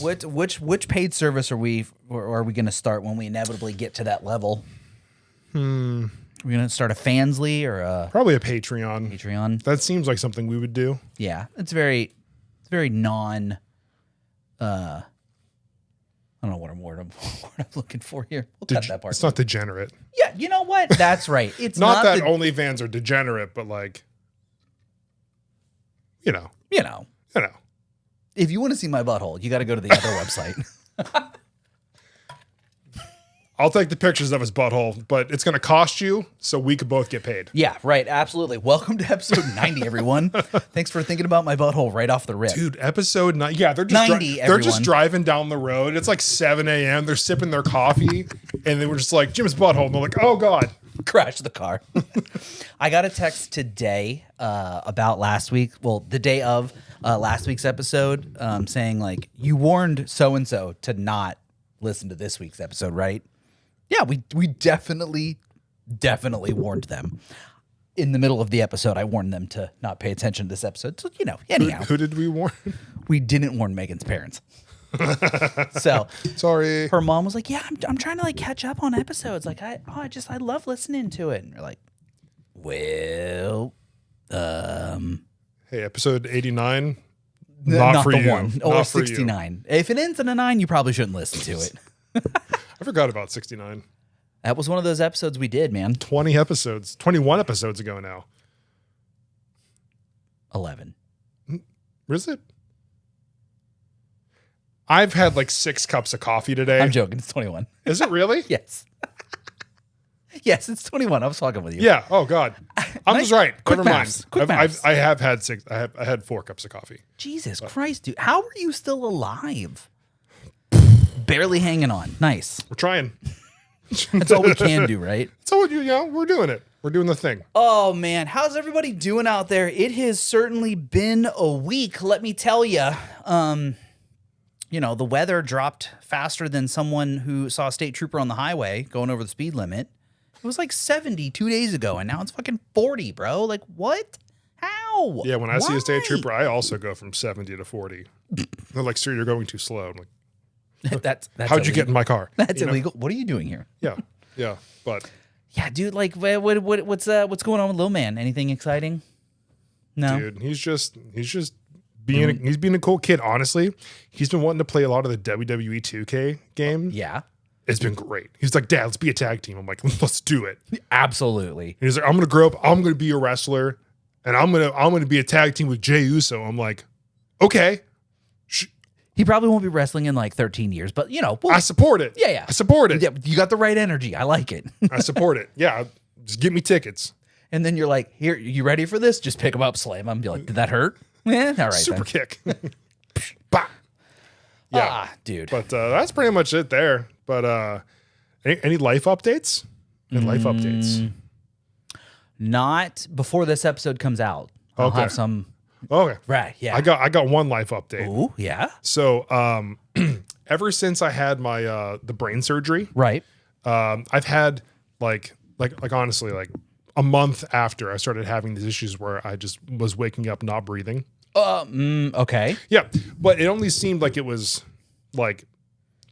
Which paid service are we going to start when we inevitably get to that level? We're going to start a Fansly or probably a Patreon. Patreon. That seems like something we would do. Yeah, it's very non. I don't know what I'm looking for here. We'll cut that part. It's not degenerate. Yeah, you know what? That's right. It's not that OnlyFans are degenerate, but like, you know. If you want to see my butthole, you got to go to the other website. I'll take the pictures of his butthole, but it's going to cost you so we could both get paid. Yeah, right. Absolutely. Welcome to episode 90, everyone. Thanks for thinking about my butthole right off the rip. Dude, episode 90. Yeah, they're just driving down the road. It's like 7 a.m. They're sipping their coffee, and they were just like, Jim's butthole. And they're like, oh, God. Crash the car. I got a text today about last week. Well, the day of last week's episode saying, like, you warned so-and-so to not listen to this week's episode, right? Yeah, we definitely warned them. In the middle of the episode, I warned them to not pay attention to this episode. So, anyhow. Who did we warn? We didn't warn Megan's parents. So sorry. Her mom was like, yeah, I'm trying to like catch up on episodes. Like, I love listening to it. And we're like, well, hey, episode 89. Not for the you. one. Or 69. If it ends in a 9, you probably shouldn't listen to it. I forgot about 69. That was one of those episodes we did, man. 21 episodes ago now. 11. Is it? I've had like 6 cups of coffee today. I'm joking. It's 21. Is it really? Yes. Yes, it's 21. I was talking with you. Yeah. Oh God. I'm just right. Quick Never maths. mind. Quick maths. I have had 6. I had 4 cups of coffee. Jesus Christ, dude. How are you still alive? Barely hanging on. Nice. We're trying. That's all we can do, right? So we're doing it. We're doing the thing. Oh man, how's everybody doing out there? It has certainly been a week. Let me tell you. The weather dropped faster than someone who saw a state trooper on the highway going over the speed limit. It was like 70 2 days ago, and now it's fucking 40, bro. Like, what? How? Yeah, when I see a state trooper, I also go from 70 to 40. They're like, sir, you're going too slow. I'm like, that's how'd illegal. you get in my car? That's illegal. What are you doing here? Yeah, but yeah, dude. Like, what's going on with Lil Man? Anything exciting? No, dude. He's just being a cool kid. Honestly, he's been wanting to play a lot of the WWE 2K game. Yeah, it's been great. He's like, Dad, let's be a tag team. I'm like, let's do it. Absolutely. And he's like, I'm gonna grow up. I'm gonna be a wrestler, and I'm gonna be a tag team with Jey Uso. I'm like, okay. He probably won't be wrestling in like 13 years, but I support it. Yeah. I support it. Yeah, you got the right energy. I like it. I support it. Yeah, just give me tickets. And then you're like, here, you ready for this? Just pick him up, slam him. Be like, did that hurt? Yeah, all right. Super then. kick. Bah. Yeah, dude. But that's pretty much it there. But any life updates? Not before this episode comes out. I'll have some. Okay. Right. Yeah. I got one life update. Ooh, yeah. So ever since I had my the brain surgery, right. I've had like honestly like a month after I started having these issues where I just was waking up not breathing. Okay. Yeah, but it only seemed like it was like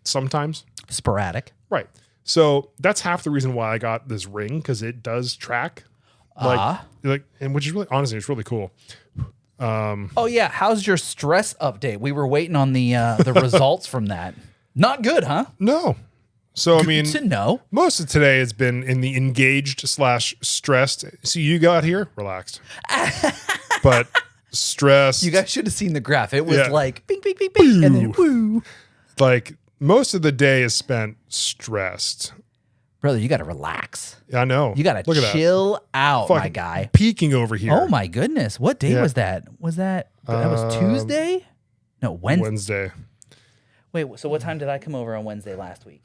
sometimes sporadic. Right. So that's half the reason why I got this ring, because it does track. And which is really, honestly, it's really cool. Oh yeah, how's your stress update? We were waiting on the results from that. Not good, huh? No. So I mean, to know. Most of today has been in the engaged/stressed. See, you got here relaxed, but stressed. You guys should have seen the graph. It was like bing, bing, bing, bing, and then woo. Like most of the day is spent stressed. Brother, you got to relax. I know. You got to chill out, my guy. Peaking over here. Oh my goodness. What day was that? That was Tuesday? No, Wednesday. Wednesday. Wait, so what time did I come over on Wednesday last week?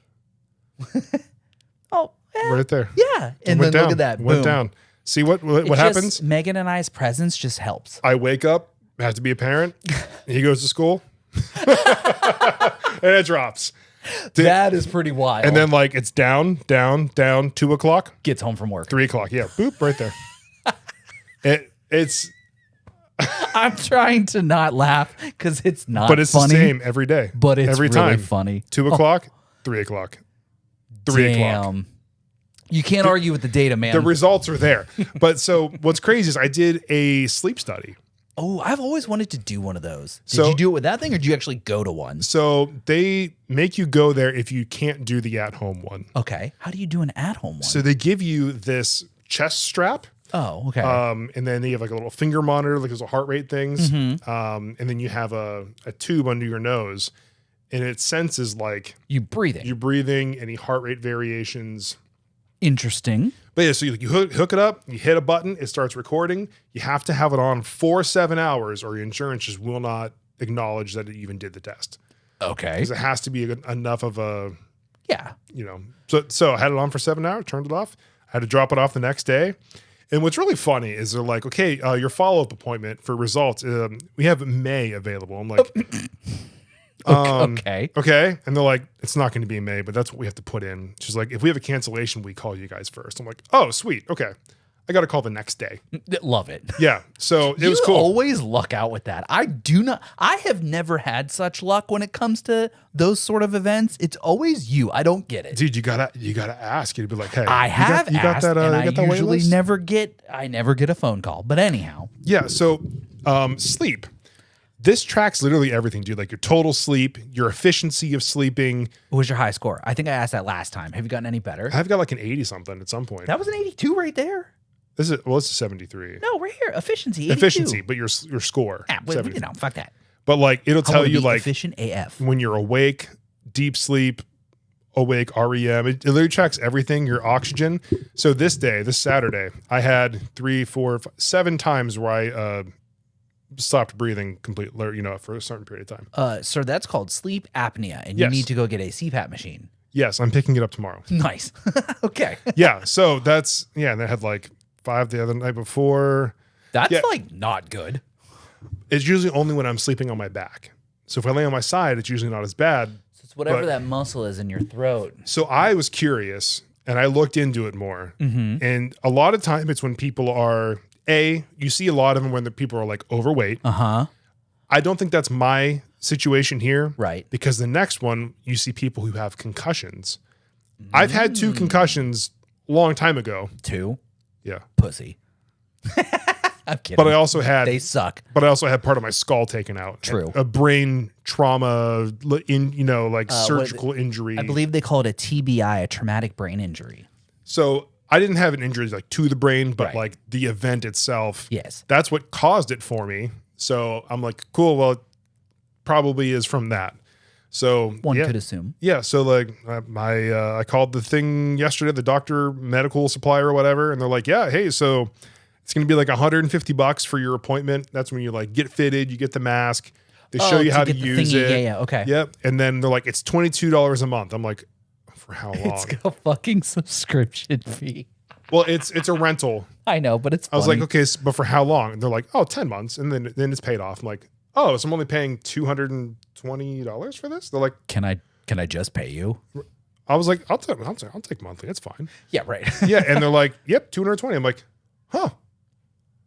Right there. Yeah. And then look at that. Went down. See what happens? Megan and I's presence just helps. I wake up, have to be a parent. He goes to school. And it drops. That is pretty wild. And then like it's down, 2 o'clock. Gets home from work. 3 o'clock. Yeah. Boop, right there. It's I'm trying to not laugh because it's not. But it's funny, the same every day. But it's every really time. funny. 2 o'clock, 3 o'clock, 3 o'clock. You can't argue with the data, man. The results are there. But so what's crazy is I did a sleep study. Oh, I've always wanted to do one of those. Did you do it with that thing, or did you actually go to one? So they make you go there if you can't do the at-home one. Okay. How do you do an at-home one? So they give you this chest strap. Oh, okay. And then you have like a little finger monitor, like those heart rate things. And then you have a tube under your nose, and it senses like you breathing, any heart rate variations. Interesting. But yeah, so you hook it up, you hit a button, it starts recording. You have to have it on for 7 hours, or your insurance just will not acknowledge that it even did the test. Okay. Because it has to be enough of a, yeah. So I had it on for 7 hours, turned it off. I had to drop it off the next day. And what's really funny is they're like, okay, your follow-up appointment for results, we have May available. I'm like, okay. Okay. And they're like, it's not going to be in May, but that's what we have to put in. She's like, if we have a cancellation, we call you guys first. I'm like, oh, sweet. Okay. I got to call the next day. Love it. Yeah. So it was cool. You always luck out with that. I have never had such luck when it comes to those sort of events. It's always you. I don't get it. Dude, you gotta ask. You'd be like, hey, I have you got asked, that, and you got I that usually waitlist? never get a phone call. But anyhow. Yeah. So sleep. This tracks literally everything, dude. Like your total sleep, your efficiency of sleeping. What was your high score? I think I asked that last time. Have you gotten any better? I've got like an 80 something at some point. That was an 82 right there. It's a 73. No, right here. Efficiency. 82. Efficiency, but your score. Fuck that. But like it'll tell you like efficient AF when you're awake, deep sleep, awake, REM. It literally tracks everything, your oxygen. So this Saturday, I had 3, 4, 5, 7 times where I stopped breathing completely, for a certain period of time. Sir, that's called sleep apnea, and you need to go get a CPAP machine. Yes, I'm picking it up tomorrow. Nice. Okay. Yeah, so and I had like 5 the other night before. That's like not good. It's usually only when I'm sleeping on my back. So if I lay on my side, it's usually not as bad. So it's whatever that muscle is in your throat. So I was curious, and I looked into it more. Mm-hmm. And a lot of time it's when people are, you see a lot of them when the people are like overweight. Uh-huh. I don't think that's my situation here. Right. Because the next one, you see people who have concussions. I've had 2 concussions a long time ago. 2? Yeah. Pussy. I'm kidding. But I also had... They suck. But I also had part of my skull taken out. True. A brain trauma, surgical injury. I believe they call it a TBI, a traumatic brain injury. So I didn't have an injury like to the brain, but like the event itself. Yes. That's what caused it for me. So I'm like, cool. Well, it probably is from that. So one could assume. Yeah. So like I called the thing yesterday, the doctor, medical supplier or whatever. And they're like, yeah, hey, so it's going to be like $150 for your appointment. That's when you like get fitted, you get the mask. They show you how to use it. Yeah. Okay. Yep. And then they're like, it's $22 a month. I'm like, for how long? It's a fucking subscription fee. Well, it's a rental. I know, but it's funny. I was like, okay, but for how long? And they're like, 10 months. And then it's paid off. I'm like, oh, so I'm only paying $220 for this? They're like, can I just pay you? I was like, I'll take monthly. It's fine. Yeah, right. Yeah. And they're like, yep, $220. I'm like, huh.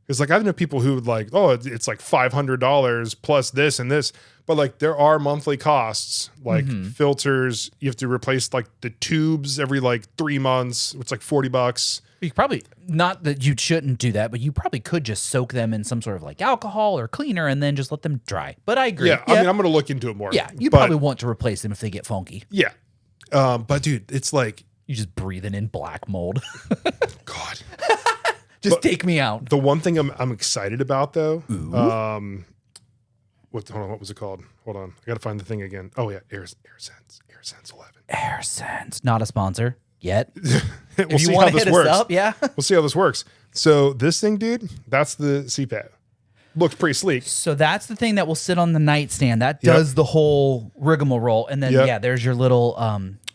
It's like, I know people who would like, oh, it's like $500 plus this and this, but like there are monthly costs, like filters. You have to replace like the tubes every like 3 months. It's like $40. You probably, not that you shouldn't do that, but you probably could just soak them in some sort of like alcohol or cleaner and then just let them dry. But I agree. Yeah. I mean, I'm going to look into it more. Yeah. You probably want to replace them if they get funky. Yeah. But dude, it's like, you just breathing in black mold. God. Just take me out. The one thing I'm excited about though, what was it called? Hold on. I got to find the thing again. Oh yeah. AirSense 11. AirSense. Not a sponsor yet. We'll see how this works. Up, yeah. We'll see how this works. So this thing, dude, that's the CPAP. Looks pretty sleek. So that's the thing that will sit on the nightstand. That does the whole rigmarole. And then, there's your little,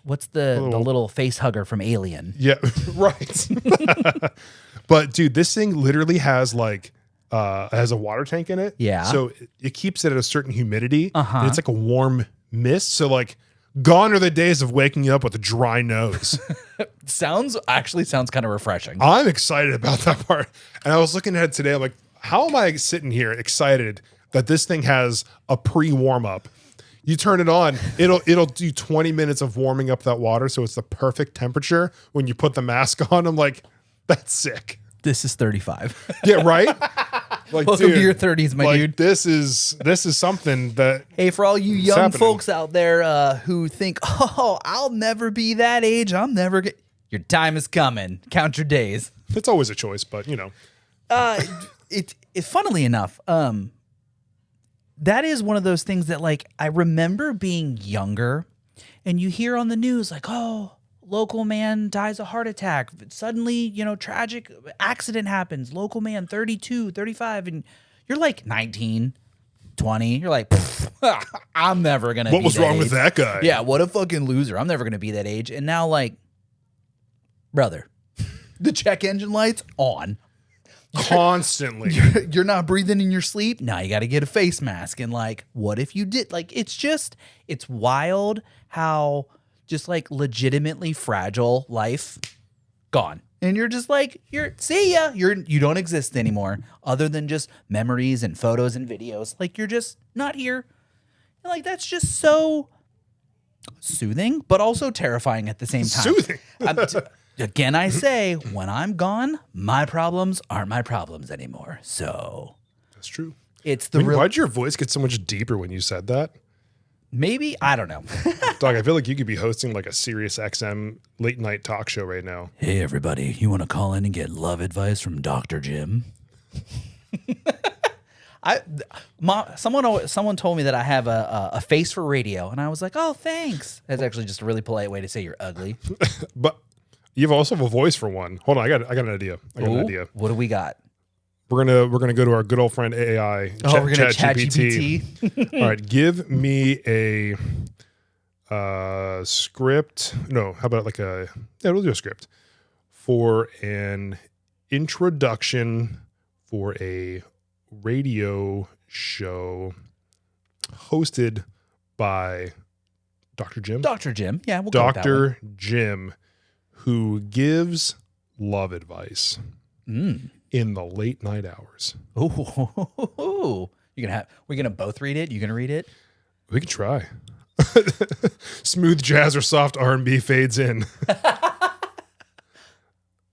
what's the little face hugger from Alien? Yeah, right. But dude, this thing literally has like, has a water tank in it. Yeah. So it keeps it at a certain humidity. And it's like a warm mist. So like, gone are the days of waking you up with a dry nose. Sounds kind of refreshing. I'm excited about that part. And I was looking at it today. I'm like, how am I sitting here excited that this thing has a pre-warm up? You turn it on, it'll do 20 minutes of warming up that water, so it's the perfect temperature when you put the mask on. I'm like, that's sick. This is 35. Yeah, right? Like, Welcome to your 30s, my dude. This is something that. Hey, for all you young folks out there who think, oh, I'll never be that age. I'm never get. Your time is coming. Count your days. It's always a choice, but you know. It funnily enough, that is one of those things that, like, I remember being younger and you hear on the news, like, oh, local man dies of heart attack. Suddenly, you know, tragic accident happens. Local man, 32, 35. And you're like 19, 20. You're like, I'm never going to be What was wrong with that guy? Yeah, what a fucking loser. I'm never going to be that age. And now, like, brother, the check engine light's on. Constantly. You're not breathing in your sleep. Now you got to get a face mask. And like, what if you did? Like, it's wild how just like legitimately fragile life gone. And you're just like, see ya. You don't exist anymore other than just memories and photos and videos. Like, you're just not here. And like, that's just so soothing, but also terrifying at the same time. Soothing. Again, I say, when I'm gone, my problems aren't my problems anymore. So that's true. It's the real. Why'd your voice get so much deeper when you said that? Maybe, I don't know. Dog, I feel like you could be hosting like a Sirius XM late night talk show right now. Hey, everybody, you want to call in and get love advice from Dr. Jim? Someone told me that I have a face for radio, and I was like, oh, thanks. That's actually just a really polite way to say you're ugly. But you also have a voice for one. Hold on, I got an idea. What do we got? We're gonna go to our good old friend AI. We're gonna chat GPT. All right, give me a script. No, how about we'll do a script for an introduction for a radio show hosted by Dr. Jim. Dr. Jim, yeah, we'll go with that one. Dr. Jim, who gives love advice in the late night hours. Ooh, we're gonna both read it. You gonna read it? We can try. Smooth jazz or soft R&B fades in.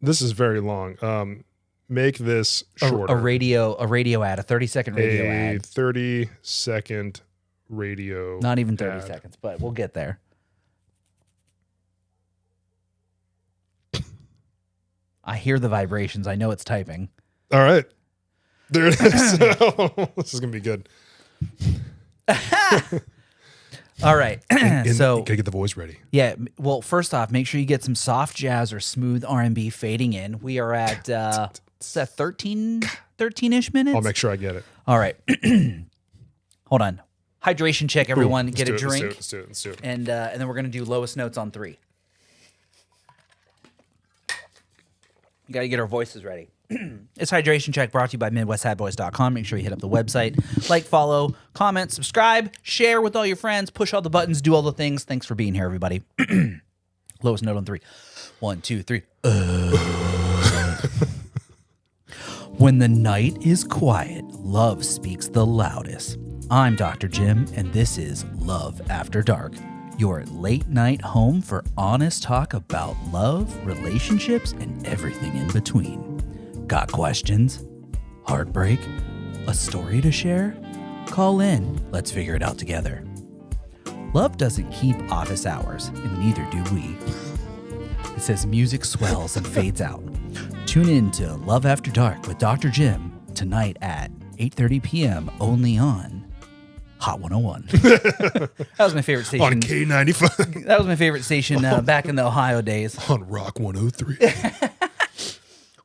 This is very long. Make this shorter. A radio ad, a 30-second radio ad. A 30-second radio. Not even 30 ad. seconds, but we'll get there. I hear the vibrations. I know it's typing. All right. There it is. This is going to be good. All right. So gotta get the voice ready. Yeah. Well, first off, make sure you get some soft jazz or smooth R&B fading in. We are at 13-ish minutes. I'll make sure I get it. All right. Hold on. Hydration check, everyone. Get a drink. Let's do it. And then we're going to do lowest notes on 3. You got to get our voices ready. It's Hydration Check brought to you by MidwestHadBoys.com. Make sure you hit up the website. Like, follow, comment, subscribe, share with all your friends, push all the buttons, do all the things. Thanks for being here, everybody. Lowest note on 3. 1, 2, 3. When the night is quiet, love speaks the loudest. I'm Dr. Jim, and this is Love After Dark, your late night home for honest talk about love, relationships, and everything in between. Got questions? Heartbreak? A story to share? Call in. Let's figure it out together. Love doesn't keep office hours, and neither do we. It says music swells and fades out. Tune in to Love After Dark with Dr. Jim tonight at 8:30 p.m. only on Hot 101. That was my favorite station. On K95. That was my favorite station back in the Ohio days. On Rock 103.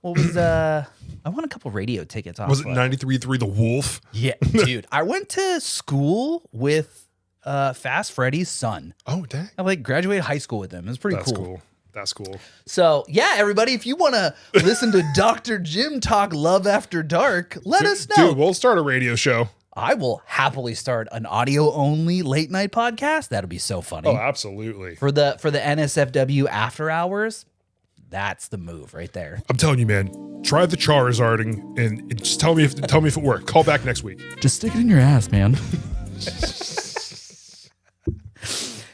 What was I won a couple radio tickets off. Was it 93.3 The Wolf? Yeah, dude. I went to school with Fast Freddy's son. Oh, dang. I graduated high school with him. It was pretty cool. That's cool. So, yeah, everybody, if you want to listen to Dr. Jim talk Love After Dark, let us know. Dude, we'll start a radio show. I will happily start an audio-only late-night podcast. That'll be so funny. Oh, absolutely. For the NSFW after hours, that's the move right there. I'm telling you, man, try the Charizarding and just tell me if it worked. Call back next week. Just stick it in your ass, man.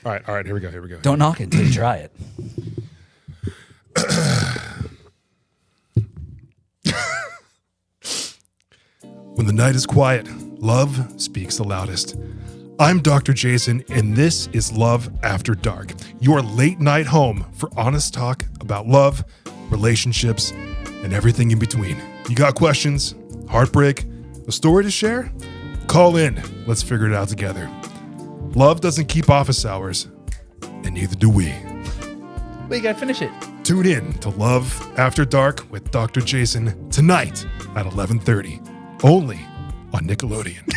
All right, here we go. Don't knock it until you try it. When the night is quiet, love speaks the loudest. I'm Dr. Jason, and this is Love After Dark, your late night home for honest talk about love, relationships, and everything in between. You got questions, heartbreak, a story to share? Call in. Let's figure it out together. Love doesn't keep office hours, and neither do we. But you gotta finish it. Tune in to Love After Dark with Dr. Jason tonight at 11:30, only on Nickelodeon.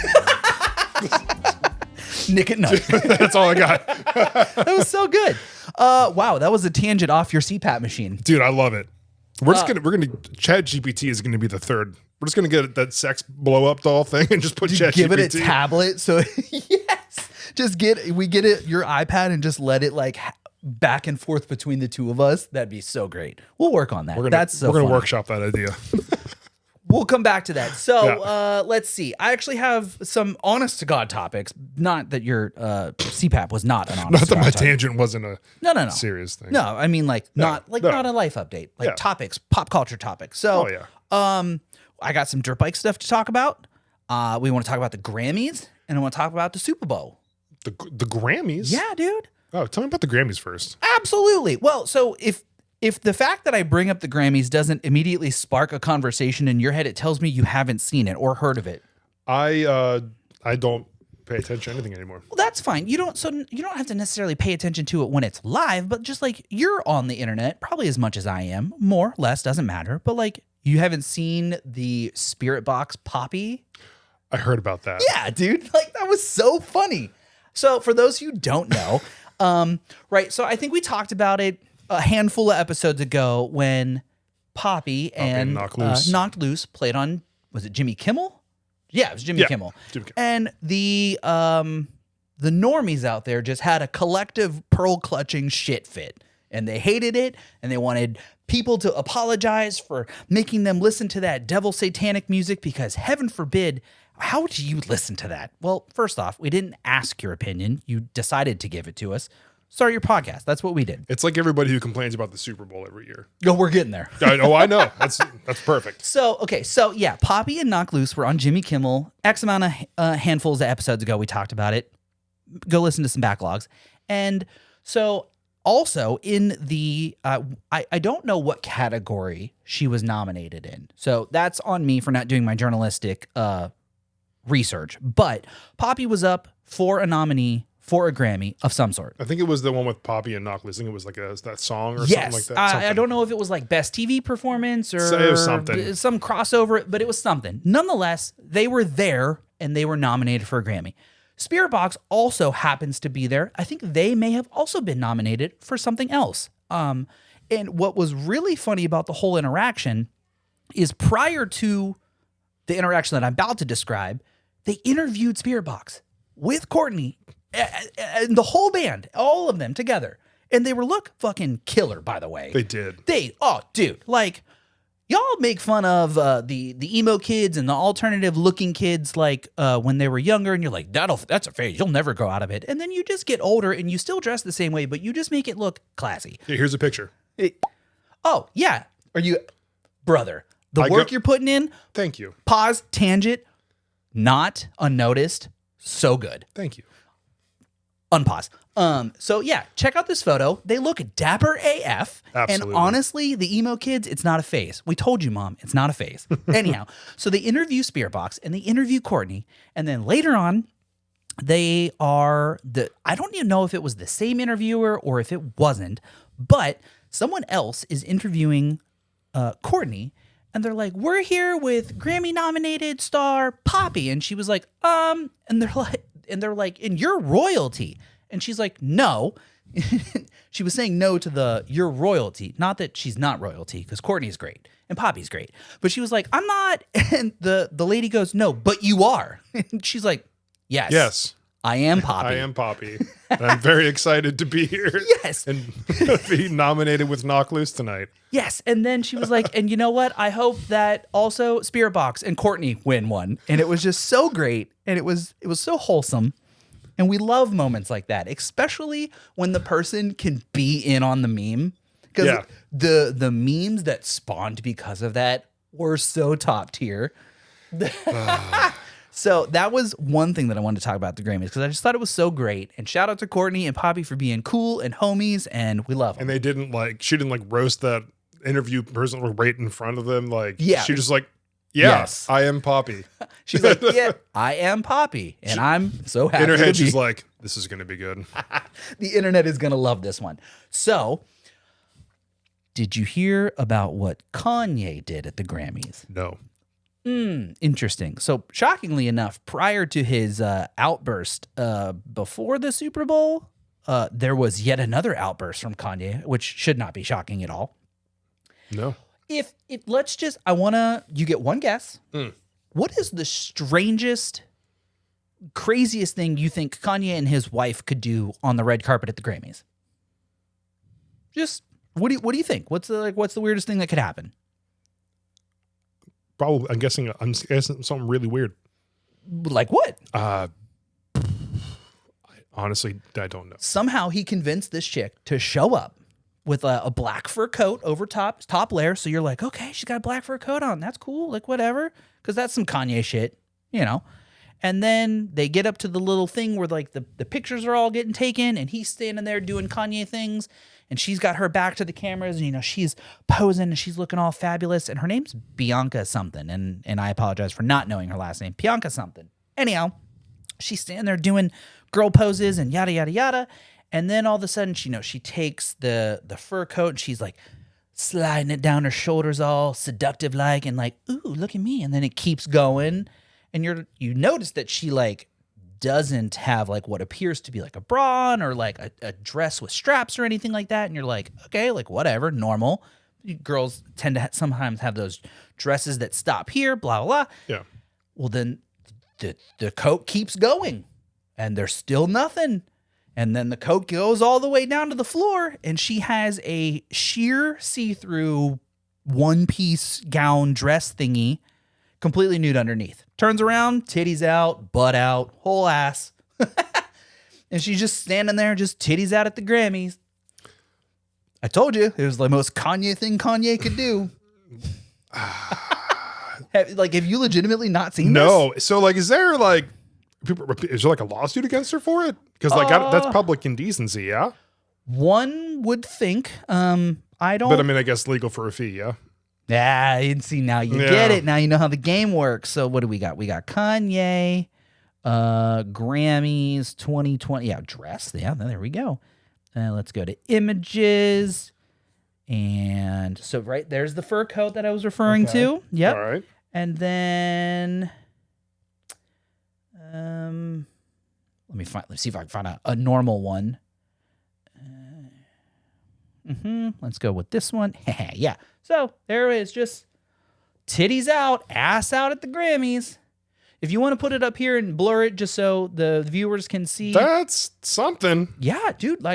Nick at night. That's all I got. That was so good. Wow, that was a tangent off your CPAP machine. Dude, I love it. We're gonna ChatGPT is gonna be the third. We're just gonna get that sex blow up doll thing and just put ChatGPT. Give it a tablet. So yes, just get it your iPad and just let it like back and forth between the two of us. That'd be so great. We'll work on that. We're gonna workshop that idea. We'll come back to that. So let's see. I actually have some honest to God topics. Not that your CPAP was not an honest. Not to that God my topic. tangent wasn't a no serious thing. No, I mean like not a life update. Like topics, pop culture topics. So I got some dirt bike stuff to talk about. We want to talk about the Grammys, and I want to talk about the Super Bowl. The Grammys? Yeah, dude. Oh, tell me about the Grammys first. Absolutely. Well, so if the fact that I bring up the Grammys doesn't immediately spark a conversation in your head, it tells me you haven't seen it or heard of it. I don't pay attention to anything anymore. Well, that's fine. You don't have to necessarily pay attention to it when it's live, but just like you're on the internet, probably as much as I am, more, less, doesn't matter. But like you haven't seen the Spirit Box Poppy? I heard about that. Yeah, dude. Like that was so funny. So for those who don't know, right. So I think we talked about it a handful of episodes ago when Poppy and Knocked Loose played on, was it Jimmy Kimmel? Yeah, it was Jimmy Kimmel. And the normies out there just had a collective pearl clutching shit fit. And they hated it, and they wanted people to apologize for making them listen to that devil satanic music because heaven forbid, how would you listen to that? Well, first off, we didn't ask your opinion. You decided to give it to us. Start your podcast. That's what we did. It's like everybody who complains about the Super Bowl every year. Oh, we're getting there. I know. That's perfect. So yeah, Poppy and Knock Loose were on Jimmy Kimmel. X amount of handfuls of episodes ago, we talked about it. Go listen to some backlogs. And so also in the, I don't know what category she was nominated in. So that's on me for not doing my journalistic research. But Poppy was up for a nominee for a Grammy of some sort. I think it was the one with Poppy and Knock Loose. I think it was like that song or something like that. I don't know if it was like best TV performance or something. Some crossover, but it was something. Nonetheless, they were there and they were nominated for a Grammy. Spirit Box also happens to be there. I think they may have also been nominated for something else. And what was really funny about the whole interaction is prior to the interaction that I'm about to describe, they interviewed Spirit Box with Courtney and the whole band, all of them together. And they were fucking killer, by the way. They did. Dude, like, y'all make fun of the emo kids and the alternative looking kids like when they were younger, and you're like, that's a phase. You'll never go out of it. And then you just get older and you still dress the same way, but you just make it look classy. Here's a picture. Oh, yeah. Are you, brother, work you're putting in? Thank you. Pause, tangent, not unnoticed. So good. Thank you. Unpause. So yeah, check out this photo. They look dapper AF. Absolutely. And honestly, the emo kids, it's not a phase. We told you, Mom, it's not a phase. Anyhow, so they interview Spirit Box and they interview Courtney. And then later on, they are I don't even know if it was the same interviewer or if it wasn't, but someone else is interviewing Courtney. And they're like, we're here with Grammy nominated star Poppy. And she was like, and they're like, and you're royalty. And she's like, no. She was saying no to you're royalty. Not that she's not royalty, because Courtney's great and Poppy's great. But she was like, I'm not. And the lady goes, no, but you are. And she's like, yes. I am Poppy. I am Poppy. And I'm very excited to be here. Yes. And be nominated with Knock Loose tonight. Yes. And then she was like, and you know what? I hope that also Spirit Box and Courtney win one. And it was just so great. And it was so wholesome. And we love moments like that, especially when the person can be in on the meme. Because the memes that spawned because of that were so top tier. So that was one thing that I wanted to talk about at the Grammys, because I just thought it was so great. And shout out to Courtney and Poppy for being cool and homies, and we love them. And they didn't she didn't roast that interview person right in front of them. She just yes, I am Poppy. She's like, yeah, I am Poppy. And I'm so happy. In her head, she's like, this is going to be good. The internet is going to love this one. So, did you hear about what Kanye did at the Grammys? No. Interesting. So, shockingly enough, prior to his outburst before the Super Bowl, there was yet another outburst from Kanye, which should not be shocking at all. No. If let's just, you get one guess. What is the strangest, craziest thing you think Kanye and his wife could do on the red carpet at the Grammys? Just, what do you think? What's the weirdest thing that could happen? Probably, I'm guessing something really weird. Like what? Honestly, I don't know. Somehow he convinced this chick to show up with a black fur coat over top layer. So you're like, okay, she's got a black fur coat on. That's cool. Like whatever. Because that's some Kanye shit, And then they get up to the little thing where the pictures are all getting taken, and he's standing there doing Kanye things. And she's got her back to the cameras, and she's posing and she's looking all fabulous. And her name's Bianca something. And I apologize for not knowing her last name. Bianca something. Anyhow, she's standing there doing girl poses and yada, yada, yada. And then all of a sudden, she takes the fur coat and she's like sliding it down her shoulders all seductive like, and like, ooh, look at me. And then it keeps going. And you notice that she doesn't have what appears to be a bra on, or a dress with straps or anything like that. And you're like, okay, whatever, normal. Girls tend to sometimes have those dresses that stop here, blah, blah, blah. Yeah. Well, then the coat keeps going and there's still nothing. And then the coat goes all the way down to the floor, and she has a sheer see-through one-piece gown dress thingy, completely nude underneath. Turns around, titties out, butt out, whole ass. And she's just standing there, just titties out at the Grammys. I told you, it was the most Kanye thing Kanye could do. Have you legitimately not seen this? No. So, is there a lawsuit against her for it? Because that's public indecency, yeah? One would think. I don't. But I guess legal for a fee, yeah? Yeah, see, now you get it. Now you know how the game works. So what do we got? We got Kanye, Grammys 2020. Yeah, dress. Yeah, there we go. Let's go to images. And so there's the fur coat that I was referring to. Yep. All right. And then let's see if I can find a normal one. Let's go with this one. Yeah. So there it is, just titties out, ass out at the Grammys. If you want to put it up here and blur it just so the viewers can see. That's something. Yeah, dude.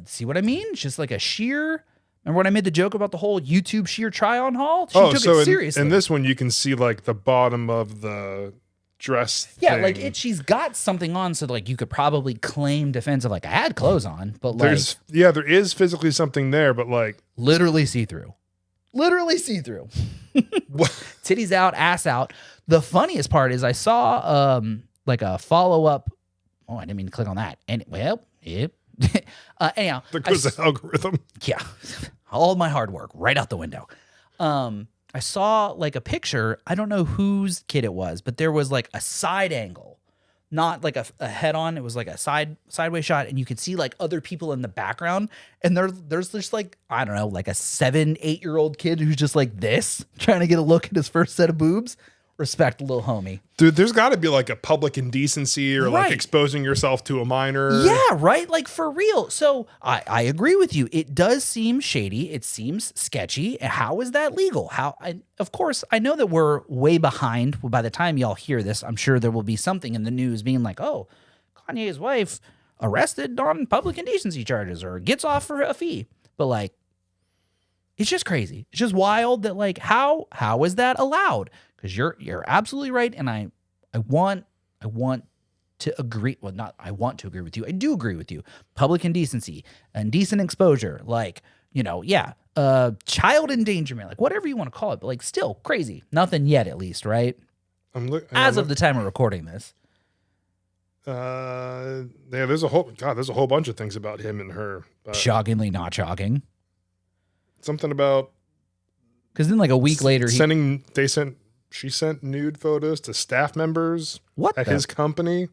See what I mean? It's just a sheer. Remember when I made the joke about the whole YouTube sheer try-on haul? She took it seriously. In this one, you can see the bottom of the dress thing. Yeah, she's got something on, so you could probably claim defense of I had clothes on, but there is physically something there, but literally see-through. Literally see-through. Titties out, ass out. The funniest part is I saw a follow-up. Oh, I didn't mean to click on that. Anyhow. There goes the algorithm. Yeah. All my hard work right out the window. I saw a picture. I don't know whose kid it was, but there was a side angle, not a head on. It was a sideways shot, and you could see other people in the background. And there's just I don't know, a 7-8-year-old kid who's just this, trying to get a look at his first set of boobs. Respect, little homie. Dude, there's got to be a public indecency or exposing yourself to a minor. Yeah, right? For real. So I agree with you. It does seem shady. It seems sketchy. How is that legal? Of course, I know that we're way behind. Well, by the time y'all hear this, I'm sure there will be something in the news being oh, Kanye's wife arrested on public indecency charges or gets off for a fee. But like, it's just crazy. It's just wild that like, how is that allowed? Because you're absolutely right. And I want to agree. Well, not I want to agree with you. I do agree with you. Public indecency, indecent exposure, like, child endangerment, like whatever you want to call it, but like still crazy. Nothing yet, at least, right? As of the time of recording this. There's a whole bunch of things about him and her. Shockingly not shocking. Something about because then like a week later she sent nude photos to staff members at his company.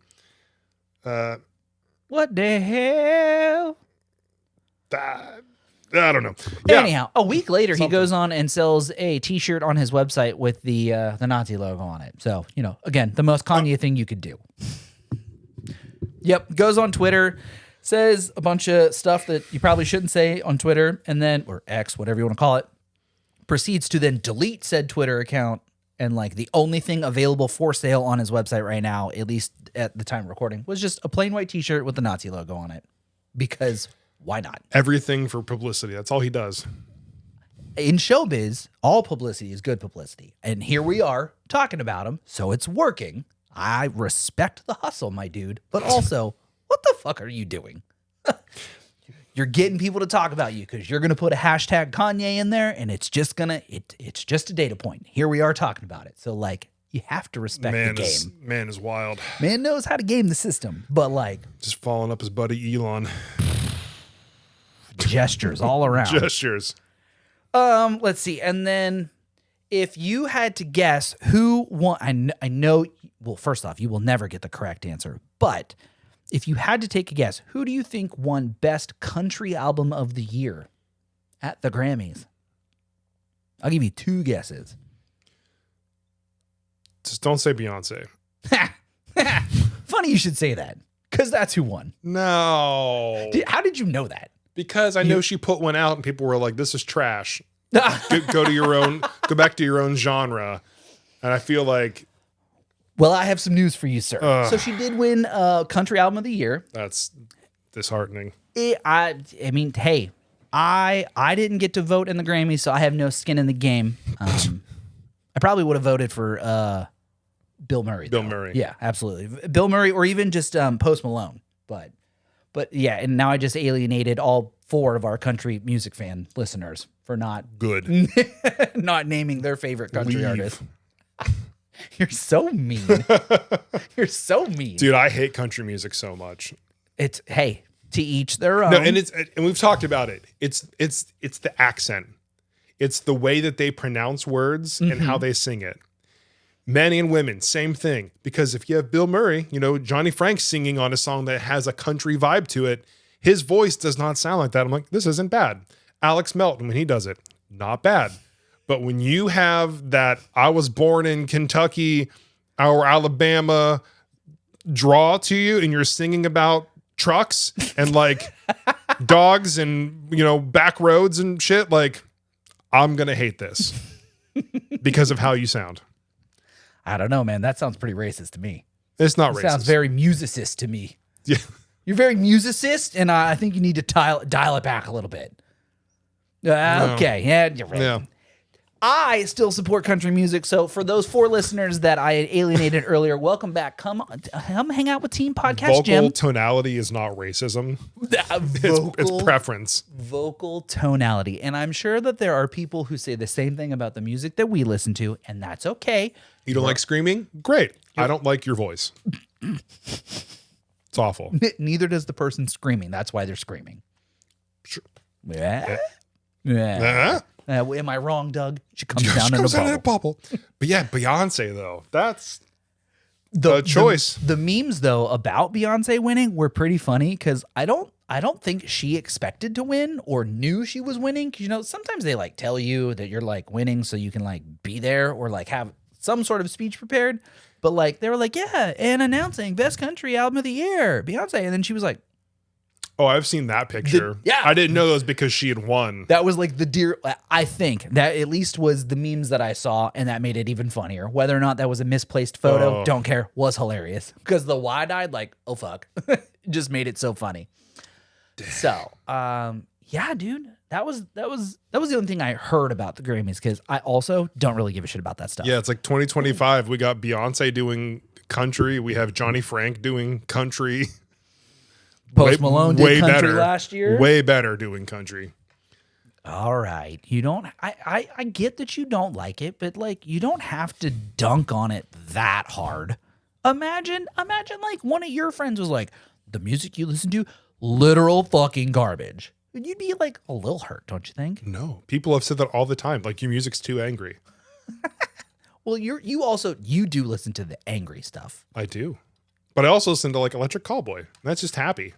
What the hell? I don't know. Yeah. Anyhow, a week later, he goes on and sells a T-shirt on his website with the Nazi logo on it. So, again, the most Kanye thing you could do. Yep, goes on Twitter, says a bunch of stuff that you probably shouldn't say on Twitter, and then, or X, whatever you want to call it, proceeds to then delete said Twitter account, and like the only thing available for sale on his website right now, at least at the time of recording, was just a plain white T-shirt with the Nazi logo on it. Because why not? Everything for publicity. That's all he does. In showbiz, all publicity is good publicity. And here we are talking about him, so it's working. I respect the hustle, my dude. But also, what the fuck are you doing? You're getting people to talk about you because you're going to put a hashtag Kanye in there, and it's just it's just a data point. Here we are talking about it. So, like, you have to respect the game. Man is wild. Man knows how to game the system, but like... Just following up his buddy Elon. Gestures all around. Gestures. Let's see. And then if you had to guess who won, I know, well, first off, you will never get the correct answer, but if you had to take a guess, who do you think won Best Country Album of the Year at the Grammys? I'll give you two guesses. Just don't say Beyonce. Funny you should say that, because that's who won. No. How did you know that? Because I know she put one out and people were like, this is trash. Go back to your own genre. And I feel like... Well, I have some news for you, sir. So she did win Country Album of the Year. That's disheartening. I mean, hey, I didn't get to vote in the Grammys, so I have no skin in the game. I probably would have voted for Bill Murray. Bill Murray. Yeah, absolutely. Bill Murray or even just Post Malone. But yeah, and now I just alienated all 4 of our country music fan listeners for not naming their favorite country artist. You're so mean. You're so mean. Dude, I hate country music so much. It's hey, to each their own. No, and we've talked about it. It's the accent. It's the way that they pronounce words and how they sing it. Men and women, same thing. Because if you have Bill Murray, Johnny Frank singing on a song that has a country vibe to it, his voice does not sound like that. I'm like, this isn't bad. Alex Melton, when he does it, not bad. But when you have that I was born in Kentucky or Alabama draw to you and you're singing about trucks and like dogs and, back roads and shit, like, I'm going to hate this because of how you sound. I don't know, man. That sounds pretty racist to me. It's not racist. Sounds very musicist to me. Yeah. You're very musicist, and I think you need to dial it back a little bit. Okay. Yeah, you're right. Yeah. I still support country music, so for those 4 listeners that I had alienated earlier, welcome back. Come hang out with Team Podcast Jim. Vocal tonality is not racism. It's preference. Vocal tonality. And I'm sure that there are people who say the same thing about the music that we listen to, and that's okay. You don't like screaming? Great. I don't like your voice. It's awful. Neither does the person screaming. That's why they're screaming. Sure. Yeah. Am I wrong, Doug? She comes down in a bubble. But yeah, Beyonce though, that's the choice. The memes though about Beyonce winning were pretty funny because I don't think she expected to win or knew she was winning. Because sometimes they like tell you that you're like winning so you can like be there or like have some sort of speech prepared. But like they were like, yeah, and announcing Best Country Album of the Year, Beyonce, and then she was like, Oh, I've seen that picture. Yeah. I didn't know that was because she had won. That was like the deer. I think that at least was the memes that I saw, and that made it even funnier. Whether or not that was a misplaced photo, don't care. Was hilarious because the wide-eyed, like, oh fuck, just made it so funny. Damn. So, yeah, dude, that was the only thing I heard about the Grammys because I also don't really give a shit about that stuff. Yeah, it's like 2025. We got Beyonce doing country. We have Johnny Frank doing country. Post Malone did country better, last year. Way better doing country. All right. You don't I get that you don't like it, but like you don't have to dunk on it that hard. Imagine like one of your friends was like, the music you listen to, literal fucking garbage. You'd be like a little hurt, don't you think? No. People have said that all the time. Like, your music's too angry. Well, you do listen to the angry stuff. I do. But I also listen to like Electric Callboy. That's just happy.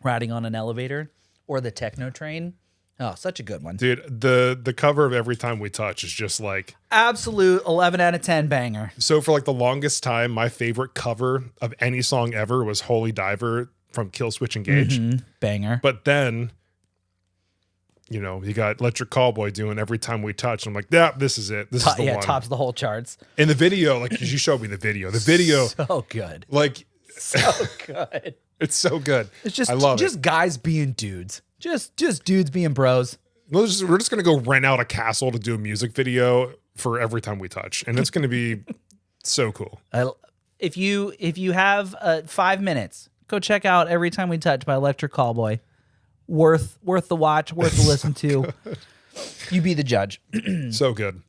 Riding on an elevator or the techno train. Oh, such a good one. Dude, the cover of Every Time We Touch is just like absolute 11 out of 10 banger. So for like the longest time, my favorite cover of any song ever was Holy Diver from Kill Switch Engage. Banger. But then, you know, you got Electric Callboy doing Every Time We Touch. I'm like, yeah, this is it. This is the one. Tops the whole charts. In the video, like, you showed me the video. The video, so good. Like, so good. It's so good. It's just, I love just guys being dudes. Just dudes being bros. We're just gonna go rent out a castle to do a music video for Every Time We Touch, and it's gonna be so cool. If you have 5 minutes, go check out Every Time We Touch by Electric Callboy. Worth the watch, worth the listen to. You be the judge. So good.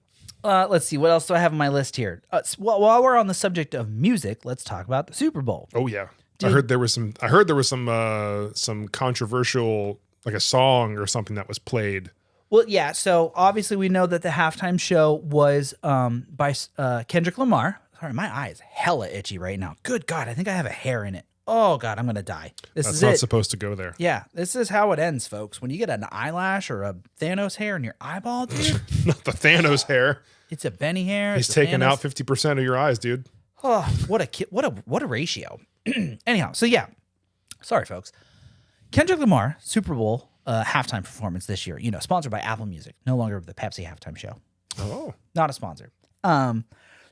Let's see. What else do I have on my list here? While we're on the subject of music, let's talk about the Super Bowl. Oh yeah. I heard there was some controversial, like a song or something that was played. Well, yeah. So obviously we know that the halftime show was by Kendrick Lamar. Sorry, my eye is hella itchy right now. Good God, I think I have a hair in it. Oh God, I'm gonna die. That's not supposed to go there. Yeah, this is how it ends, folks. When you get an eyelash or a Thanos hair in your eyeball, dude. Not the Thanos hair. It's a Benny hair. He's taking out 50% of your eyes, dude. Oh, what a ratio. Anyhow, so yeah. Sorry, folks. Kendrick Lamar, Super Bowl halftime performance this year. You know, sponsored by Apple Music. No longer the Pepsi halftime show. Oh. Not a sponsor.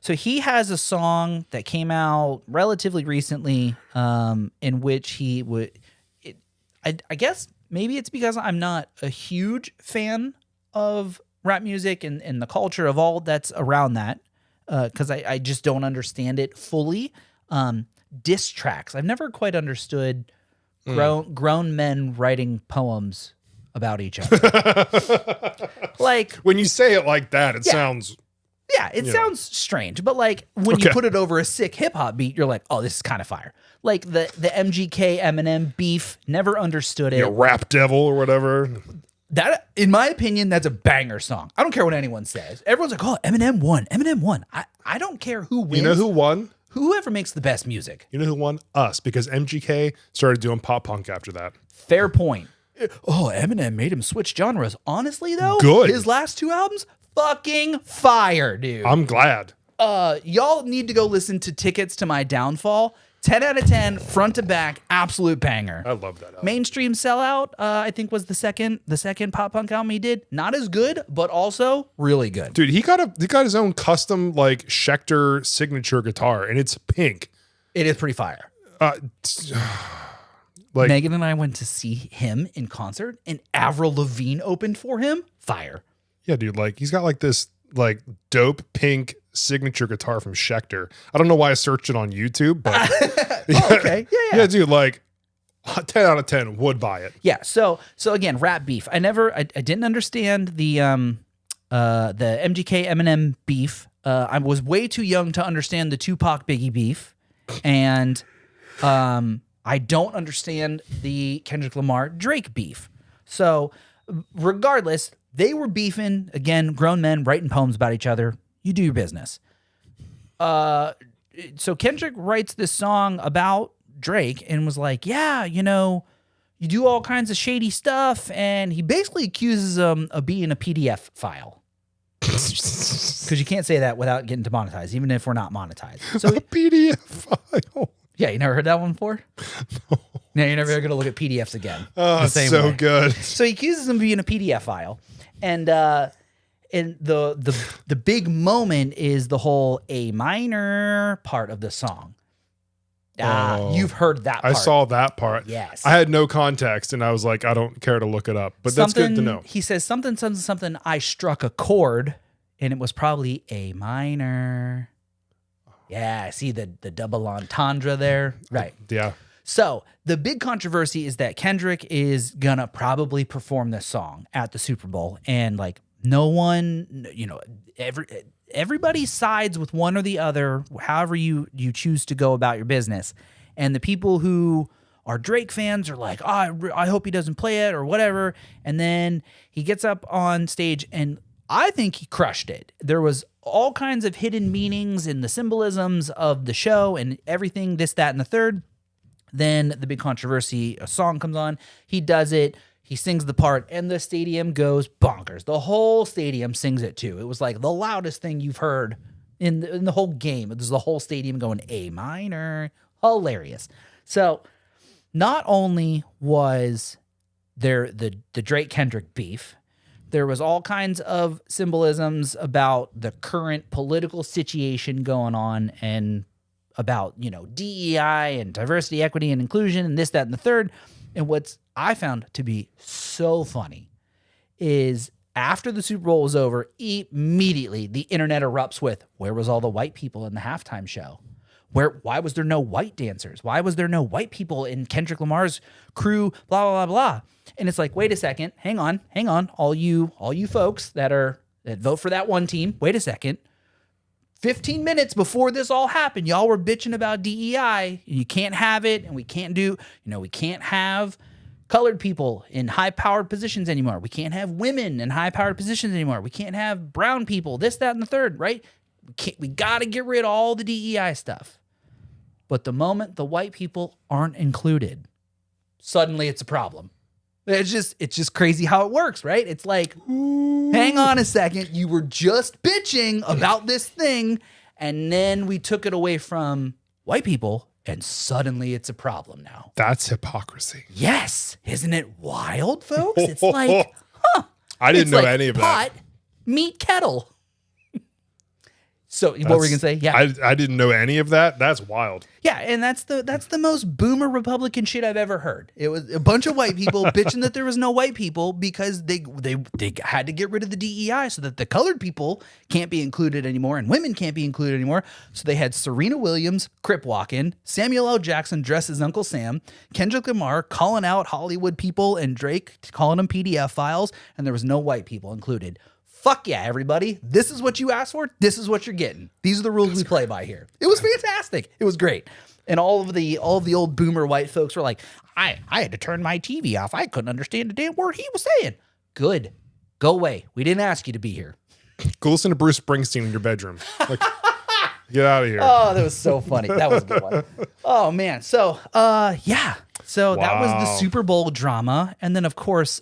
So he has a song that came out relatively recently in which he would... I guess maybe it's because I'm not a huge fan of rap music and the culture of all that's around that because I just don't understand it fully. Diss tracks. I've never quite understood grown men writing poems about each other. Like when you say it like that, it sounds... Yeah, it sounds strange, but like when you put it over a sick hip hop beat, you're like, oh, this is kind of fire. Like the MGK Eminem beef, never understood it. Yeah, Rap Devil or whatever. That, in my opinion, that's a banger song. I don't care what anyone says. Everyone's like, oh, Eminem won. Eminem won. I don't care who wins. You know who won? Whoever makes the best music. You know who won? Us, because MGK started doing pop punk after that. Fair point. Oh, Eminem made him switch genres. Honestly, though, good. His last 2 albums, fucking fire, dude. I'm glad. Y'all need to go listen to Tickets to My Downfall. 10 out of 10, front to back, absolute banger. I love that album. Mainstream Sellout, I think was the second pop punk album he did. Not as good, but also really good. Dude, he got his own custom like Schecter signature guitar, and it's pink. It is pretty fire. Like, Megan and I went to see him in concert, and Avril Lavigne opened for him. Fire. Yeah, dude. Like he's got like this like dope pink signature guitar from Schecter. I don't know why I searched it on YouTube, but okay, yeah, yeah, dude. Like 10 out of 10 would buy it. Yeah. So again, rap beef. I didn't understand the MGK Eminem beef. I was way too young to understand the Tupac Biggie beef, and I don't understand the Kendrick Lamar Drake beef. So regardless, they were beefing, again, grown men writing poems about each other. You do your business. So Kendrick writes this song about Drake and was like, yeah, you know, you do all kinds of shady stuff. And he basically accuses him of being a PDF file. Because you can't say that without getting demonetized, even if we're not monetized. So a PDF file. Yeah, you never heard that one before? No, you're never going to look at PDFs again. Oh, it's so good. So he accuses him of being a PDF file. And the big moment is the whole A minor part of the song. You've heard that part. I saw that part. Yes. I had no context, and I was like, I don't care to look it up. But that's good to know. He says something, I struck a chord, and it was probably A minor. Yeah, see the double entendre there? Right. Yeah. So the big controversy is that Kendrick is going to probably perform this song at the Super Bowl. And like no one, everybody sides with one or the other, however you choose to go about your business. And the people who are Drake fans are like, I hope he doesn't play it or whatever. And then he gets up on stage and I think he crushed it. There was all kinds of hidden meanings in the symbolisms of the show and everything, this, that, and the third. Then the big controversy, a song comes on, he does it, he sings the part, and the stadium goes bonkers. The whole stadium sings it too. It was like the loudest thing you've heard in the whole game. It was the whole stadium going A minor. Hilarious. So not only was there the Drake-Kendrick beef, there was all kinds of symbolisms about the current political situation going on and about, DEI and diversity, equity, and inclusion and this, that, and the third. And what's I found to be so funny is after the Super Bowl was over, immediately the internet erupts with, where was all the white people in the halftime show? Why was there no white dancers? Why was there no white people in Kendrick Lamar's crew? Blah, blah, blah, blah. And it's like, wait a second, hang on. All you folks that vote for that one team, wait a second. 15 minutes before this all happened, y'all were bitching about DEI. You can't have it, and we can't have colored people in high-powered positions anymore. We can't have women in high-powered positions anymore. We can't have brown people, this, that, and the third, right? We got to get rid of all the DEI stuff. But the moment the white people aren't included, suddenly it's a problem. It's just crazy how it works, right? It's like, hang on a second, you were just bitching about this thing, and then we took it away from white people, and suddenly it's a problem now. That's hypocrisy. Yes. Isn't it wild, folks? It's like, I didn't know any of pot, that. Meat kettle. So what were you gonna say? Yeah, I didn't know any of that. That's wild. Yeah, and that's the most boomer Republican shit I've ever heard. It was a bunch of white people bitching that there was no white people because they had to get rid of the DEI so that the colored people can't be included anymore and women can't be included anymore. So they had Serena Williams crip walking, Samuel L. Jackson dressed as Uncle Sam, Kendrick Lamar calling out Hollywood people, and Drake calling them PDF files, and there was no white people included. Fuck yeah, everybody. This is what you asked for. This is what you're getting. These are the rules we play by here. It was fantastic. It was great. And all of the old boomer white folks were like, I had to turn my TV off. I couldn't understand a damn word he was saying. Good. Go away. We didn't ask you to be here. Go listen to Bruce Springsteen in your bedroom. Like, get out of here. Oh, that was so funny. That was a good one. Oh, man. So, yeah. So that was the Super Bowl drama. And then, of course,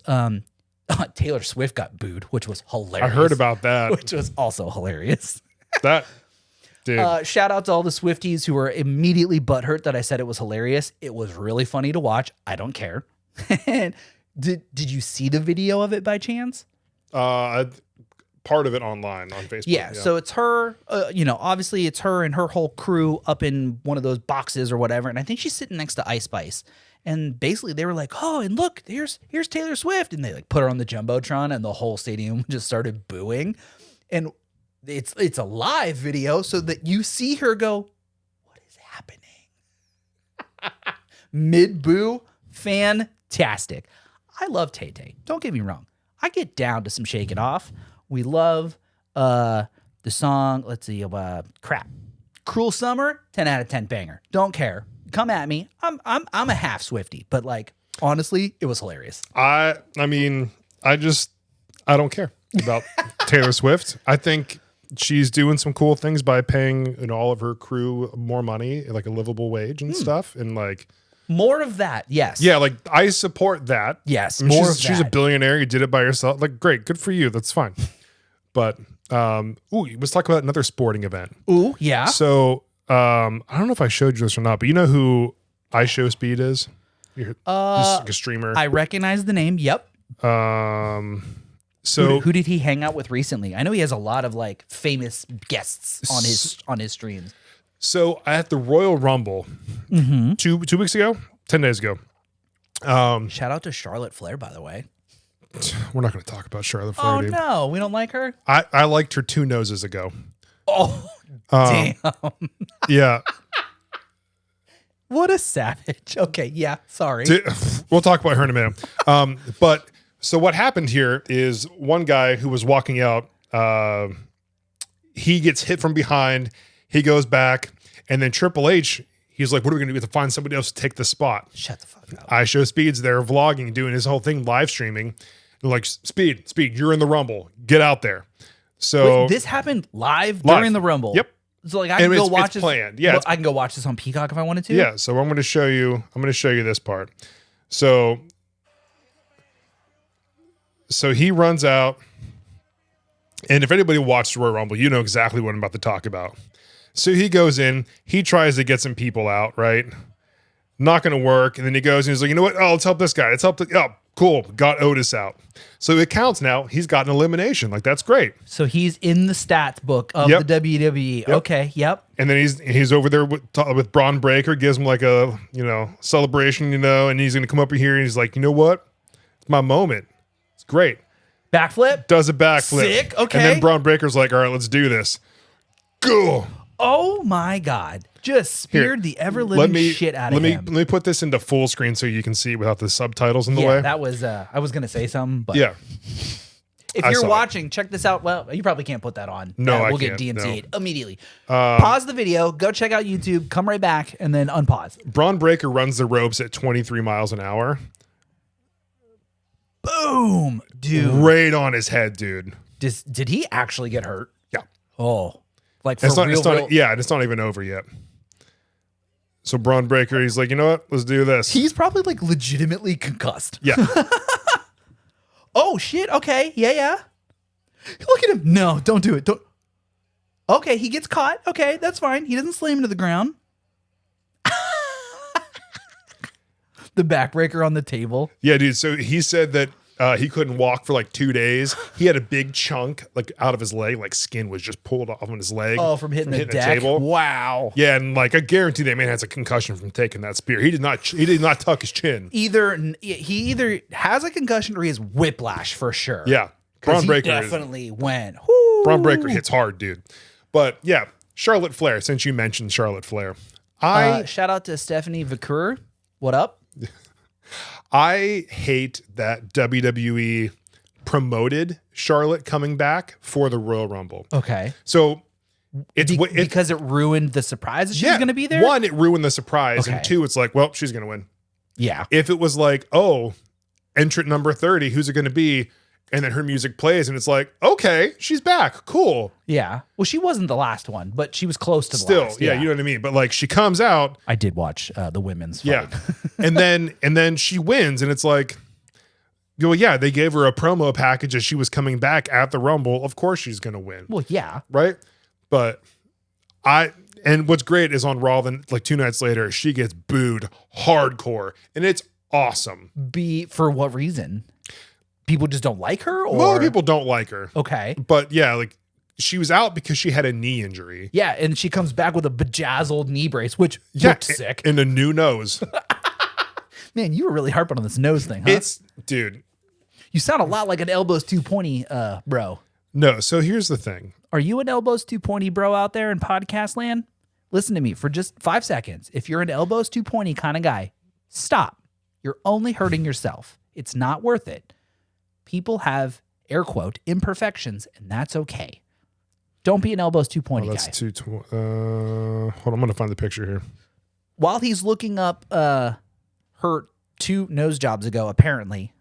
Taylor Swift got booed, which was hilarious. I heard about that. Which was also hilarious. That, dude. Shout out to all the Swifties who were immediately butthurt that I said it was hilarious. It was really funny to watch. I don't care. And did you see the video of it by chance? Part of it online on Facebook. Yeah. So it's her, obviously it's her and her whole crew up in one of those boxes or whatever. And I think she's sitting next to Ice Spice. And basically they were like, oh, and look, here's Taylor Swift. And they like put her on the Jumbotron and the whole stadium just started booing. And it's a live video so that you see her go, what is happening? Mid-boo, fantastic. I love Tay-Tay. Don't get me wrong. I get down to some Shake It Off. We love the song, let's see, crap. Cruel Summer, 10 out of 10 banger. Don't care. Come at me. I'm a half Swiftie, but like honestly, it was hilarious. I mean, I don't care about Taylor Swift. I think she's doing some cool things by paying all of her crew more money, like a livable wage and stuff, and like more of that. Yes. Yeah, like I support that. Yes. I mean, more she's a billionaire. You did it by yourself. Like, great, good for you. That's fine. But let's talk about another sporting event. Ooh, yeah. So I don't know if I showed you this or not, but you know who I Show Speed is? Just like a streamer. I recognize the name. Yep. So who did he hang out with recently? I know he has a lot of like famous guests on his streams. So at the Royal Rumble 2 weeks ago, 10 days ago. Shout out to Charlotte Flair, by the way. We're not going to talk about Charlotte Flair. Oh no, we don't like her. I liked her 2 noses ago. Oh damn! Yeah. What a savage. Okay, yeah, sorry. We'll talk about her in a minute. But so what happened here is one guy who was walking out, he gets hit from behind. He goes back, and then Triple H, he's like, what are we going to do? We have to find somebody else to take the spot. Shut the fuck up. I Show Speed's there vlogging, doing his whole thing, live streaming. They're like, Speed, you're in the Rumble. Get out there. So wait, this happened live during the Rumble. Yep. So like I can go watch this. Planned. Yeah, I can go watch this on Peacock if I wanted to. Yeah. So I'm going to show you this part. So he runs out, and if anybody watched Royal Rumble, you know exactly what I'm about to talk about. So he goes in, he tries to get some people out, right? Not going to work. And then he goes and he's like, you know what? Oh, let's help this guy. Cool. Got Otis out. So it counts now. He's got an elimination. Like, that's great. So he's in the stats book of the WWE. Yep. Okay. Yep. And then he's over there with Braun Breaker, gives him like a, celebration, and he's going to come up here and he's like, you know what? It's my moment. It's great. Backflip? Does a backflip. Sick. Okay. And then Braun Breaker's like, all right, let's do this. Go. Oh my God. Just speared the ever-living shit out of him. Let me put this into full screen so you can see without the subtitles in the way. That was, I was going to say something, but. Yeah. If you're watching, check this out. Well, you probably can't put that on. No, we'll get DMCA'd immediately. Pause the video, go check out YouTube, come right back, and then unpause. Braun Breaker runs the ropes at 23 miles an hour. Boom, dude. Right on his head, dude. Did he actually get hurt? Yeah. Oh. Like for it's not, real? Yeah, and it's not even over yet. So Braun Breaker, he's like, you know what? Let's do this. He's probably like legitimately concussed. Yeah. Oh, shit. Okay. Yeah. Look at him. No, don't do it. Don't. Okay, he gets caught. Okay, that's fine. He doesn't slam him to the ground. The backbreaker on the table. Yeah, dude. So he said that he couldn't walk for like 2 days. He had a big chunk like out of his leg, like skin was just pulled off on his leg. Oh, from hitting the deck. Table. Wow. Yeah, and like I guarantee that man has a concussion from taking that spear. He did not tuck his chin. He either has a concussion or he has whiplash for sure. Yeah, Braun Breaker definitely went. Braun Breaker hits hard, dude. But yeah, Charlotte Flair. Since you mentioned Charlotte Flair, shout out to Stephanie Vaquer. What up? I hate that WWE promoted Charlotte coming back for the Royal Rumble. Okay. So it's because it ruined the surprise that she was going to be there? One, it ruined the surprise. Okay. And two, it's like, well, she's going to win. Yeah. If it was like, oh, entrant number 30, who's it going to be? And then her music plays and it's like, okay, she's back. Cool. Yeah. Well, she wasn't the last one, but she was close to the last. Yeah, you know what I mean? But like she comes out. I did watch the women's fight. Yeah. and then she wins and it's like, well, yeah, they gave her a promo package as she was coming back at the Rumble. Of course she's going to win. Well, yeah. Right? But and what's great is on Raw, then like 2 nights later, she gets booed hardcore and it's awesome. For what reason? People just don't like her? Or? Well, people don't like her. Okay. But yeah, like she was out because she had a knee injury. Yeah, and she comes back with a bejazzled knee brace, which looked sick. And a new nose. Man, you were really harping on this nose thing, huh? Dude. You sound a lot like an elbows too pointy bro. No, so here's the thing. Are you an elbows too pointy bro out there in podcast land? Listen to me for just 5 seconds. If you're an elbows too pointy kind of guy, stop. You're only hurting yourself. It's not worth it. People have, air quote, imperfections, and that's okay. Don't be an elbows too pointy guy. Hold on, I'm going to find the picture here. While he's looking up her 2 nose jobs ago, apparently,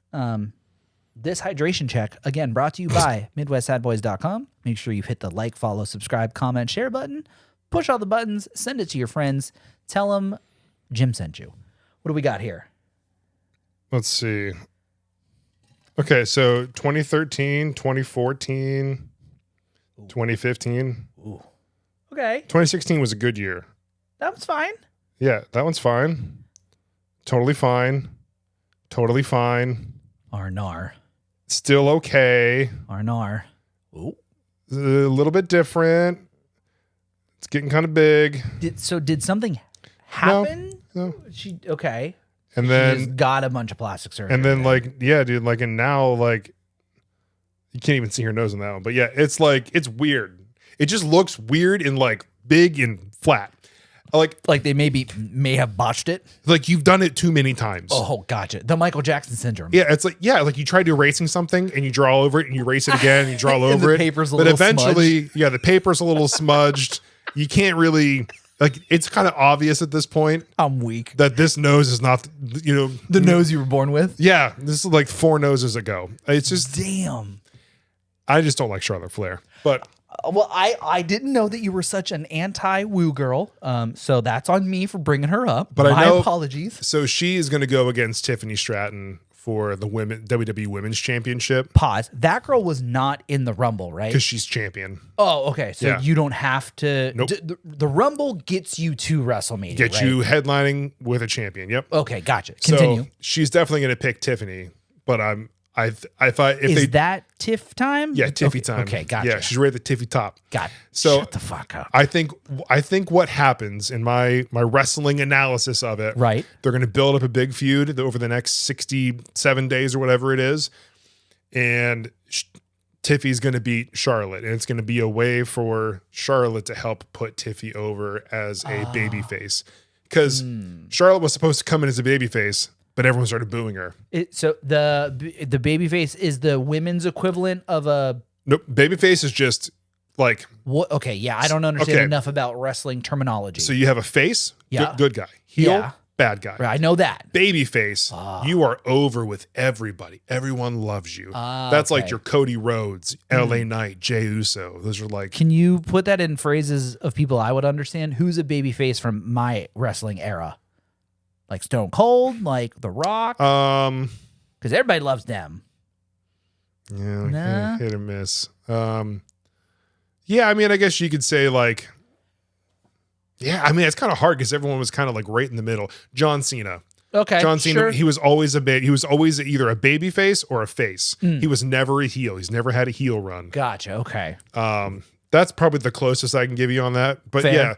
this hydration check, again, brought to you by MidwestSadBoys.com. Make sure you hit the like, follow, subscribe, comment, share button. Push all the buttons. Send it to your friends. Tell them Jim sent you. What do we got here? Let's see. Okay, so 2013, 2014, 2015. Ooh. Okay. 2016 was a good year. That was fine. Yeah, that one's fine. Totally fine. Totally fine. Arnar. Still okay. Arnar. Ooh. A little bit different. It's getting kind of big. Did something happen? No. She okay. And She then just got a bunch of plastic surgery. and then like, yeah, dude, like, and now like you can't even see her nose in that one. But yeah, it's like it's weird. It just looks weird and like big and flat. Like they may have botched it. Like you've done it too many times. Oh, gotcha. The Michael Jackson syndrome. Yeah, it's like like you tried erasing something and you draw over it and you erase it again and you draw all And over the it. paper's a but little eventually, yeah, the paper's a little smudged. You can't really like. It's kind of obvious at this point I'm weak. that this nose is not, The nose you were born with. Yeah, this is like 4 noses ago. It's just Damn. I just don't like Charlotte Flair, but. Well, I didn't know that you were such an anti-woo girl. So that's on me for bringing her up. But My I know, apologies. So she is going to go against Tiffany Stratton for the WWE Women's Championship Pause. That girl was not in the Rumble, right? because she's champion. Oh, okay. So Yeah. you don't have to. Nope. The Rumble gets you to WrestleMania. Get right? you headlining with a champion. Yep. Okay, gotcha. Continue. So she's definitely going to pick Tiffany, but I thought if Is that Tiff time? yeah, Tiffy okay, time. Okay, gotcha. Yeah, she's right at the Tiffy top. Got it. So Shut the fuck up. I think what happens in my wrestling analysis of it, Right. they're going to build up a big feud over the next 67 days or whatever it is, and Tiffy's going to beat Charlotte, and it's going to be a way for Charlotte to help put Tiffy over as a babyface, because Charlotte was supposed to come in as a babyface, but everyone started booing her. So the babyface is the women's equivalent of a Nope, babyface is just like what? Okay, yeah, I don't understand Okay. enough about wrestling terminology. so you have a face, Yeah. good guy, heel, Yeah. bad guy. Right, I know that. Babyface, you are over with everybody. Everyone loves you. That's like okay. your Cody Rhodes, LA Knight, Jey Uso. Those are like Can you put that in phrases of people I would understand? Who's a babyface from my wrestling era? Like Stone Cold, like The Rock, because everybody loves them. Nah. hit or miss. Yeah, I mean, I guess you could say like, yeah, I mean, it's kind of hard because everyone was kind of like right in the middle. John Cena. Okay, John Cena, sure. he was always either a baby face or a face. He was never a heel. He's never had a heel run. Gotcha. Okay. That's probably the closest I can give you on that. But Fair. yeah.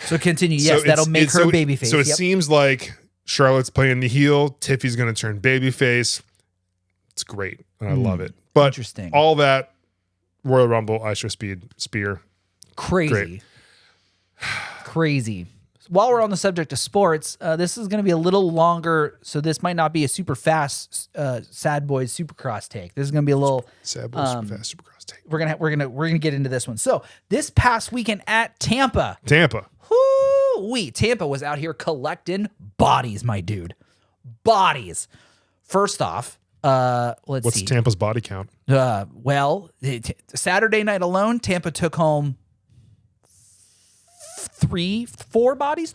So continue. Yes, So that'll it's- make it's- her so a babyface. So it Yep. seems like Charlotte's playing the heel. Tiffy's going to turn babyface. It's great. And I love it. But Interesting. all that Royal Rumble, Ice Speed, Spear. Crazy. Great. Crazy. While we're on the subject of sports, this is going to be a little longer, so this might not be a super fast Sad Boys Supercross take. This is going to be a little. Sad Boy Super Fast Supercross take. We're gonna get into this one. So this past weekend at Tampa, Tampa. Tampa was out here collecting bodies, my dude. Bodies. First off, let's What's see. Tampa's body count? Saturday night alone, Tampa took home three or four bodies.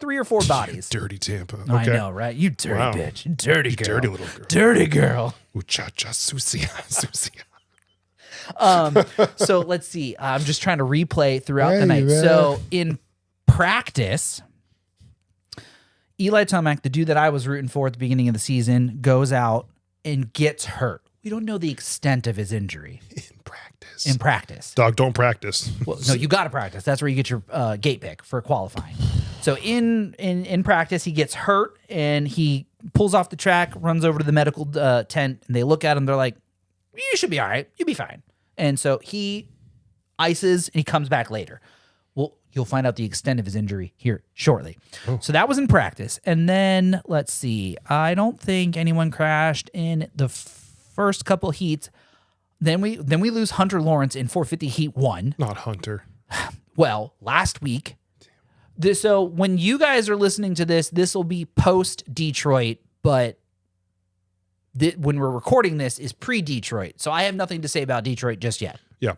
Dirty Tampa. I Okay. know, right? You dirty Wow. bitch. You dirty girl. dirty little girl. Dirty girl. Cha-cha, susia, susia. So let's see. I'm just trying to replay throughout the night. So in practice, Eli Tomac, the dude that I was rooting for at the beginning of the season, goes out and gets hurt. We don't know the extent of his injury. In practice. Dog, don't practice. Well, no, you got to practice. That's where you get your gate pick for qualifying. So in practice, he gets hurt and he pulls off the track, runs over to the medical tent, and they look at him. They're like, "You should be all right. You'll be fine." And so he ices and he comes back later. Well, you'll find out the extent of his injury here shortly. Oh. So that was in practice. And then let's see. I don't think anyone crashed in the first couple heats. Then we lose Hunter Lawrence in 450 Heat 1. Not Hunter. Well, last week. So when you guys are listening to this, this will be post Detroit, but when we're recording this is pre-Detroit. So I have nothing to say about Detroit just yet. Yeah.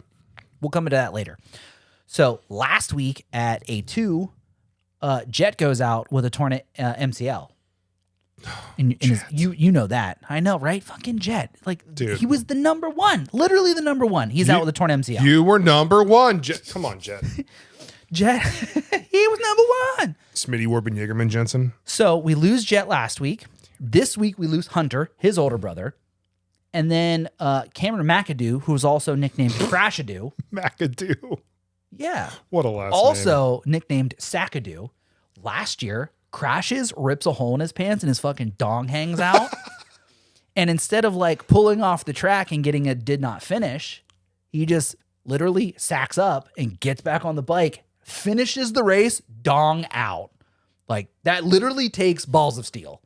We'll come into that later. So last week at A2, Jet goes out with a torn MCL. And you know that. I know, right? Fucking Jet. Like, Dude. he was the number one. Literally the number one. He's out with a torn MCL. You were number one. Jet. Come on, Jet. Jet, he was number one. Smitty Warben Jagerman Jensen. So we lose Jet last week. This week we lose Hunter, his older brother. And then Cameron McAdoo, who was also nicknamed Crashadoo. McAdoo. Yeah. What a last name. Also nicknamed Sackadoo. Last year, crashes, rips a hole in his pants, and his fucking dong hangs out. And instead of like pulling off the track and getting a did not finish, he just literally sacks up and gets back on the bike, finishes the race, dong out. Like that literally takes balls of steel.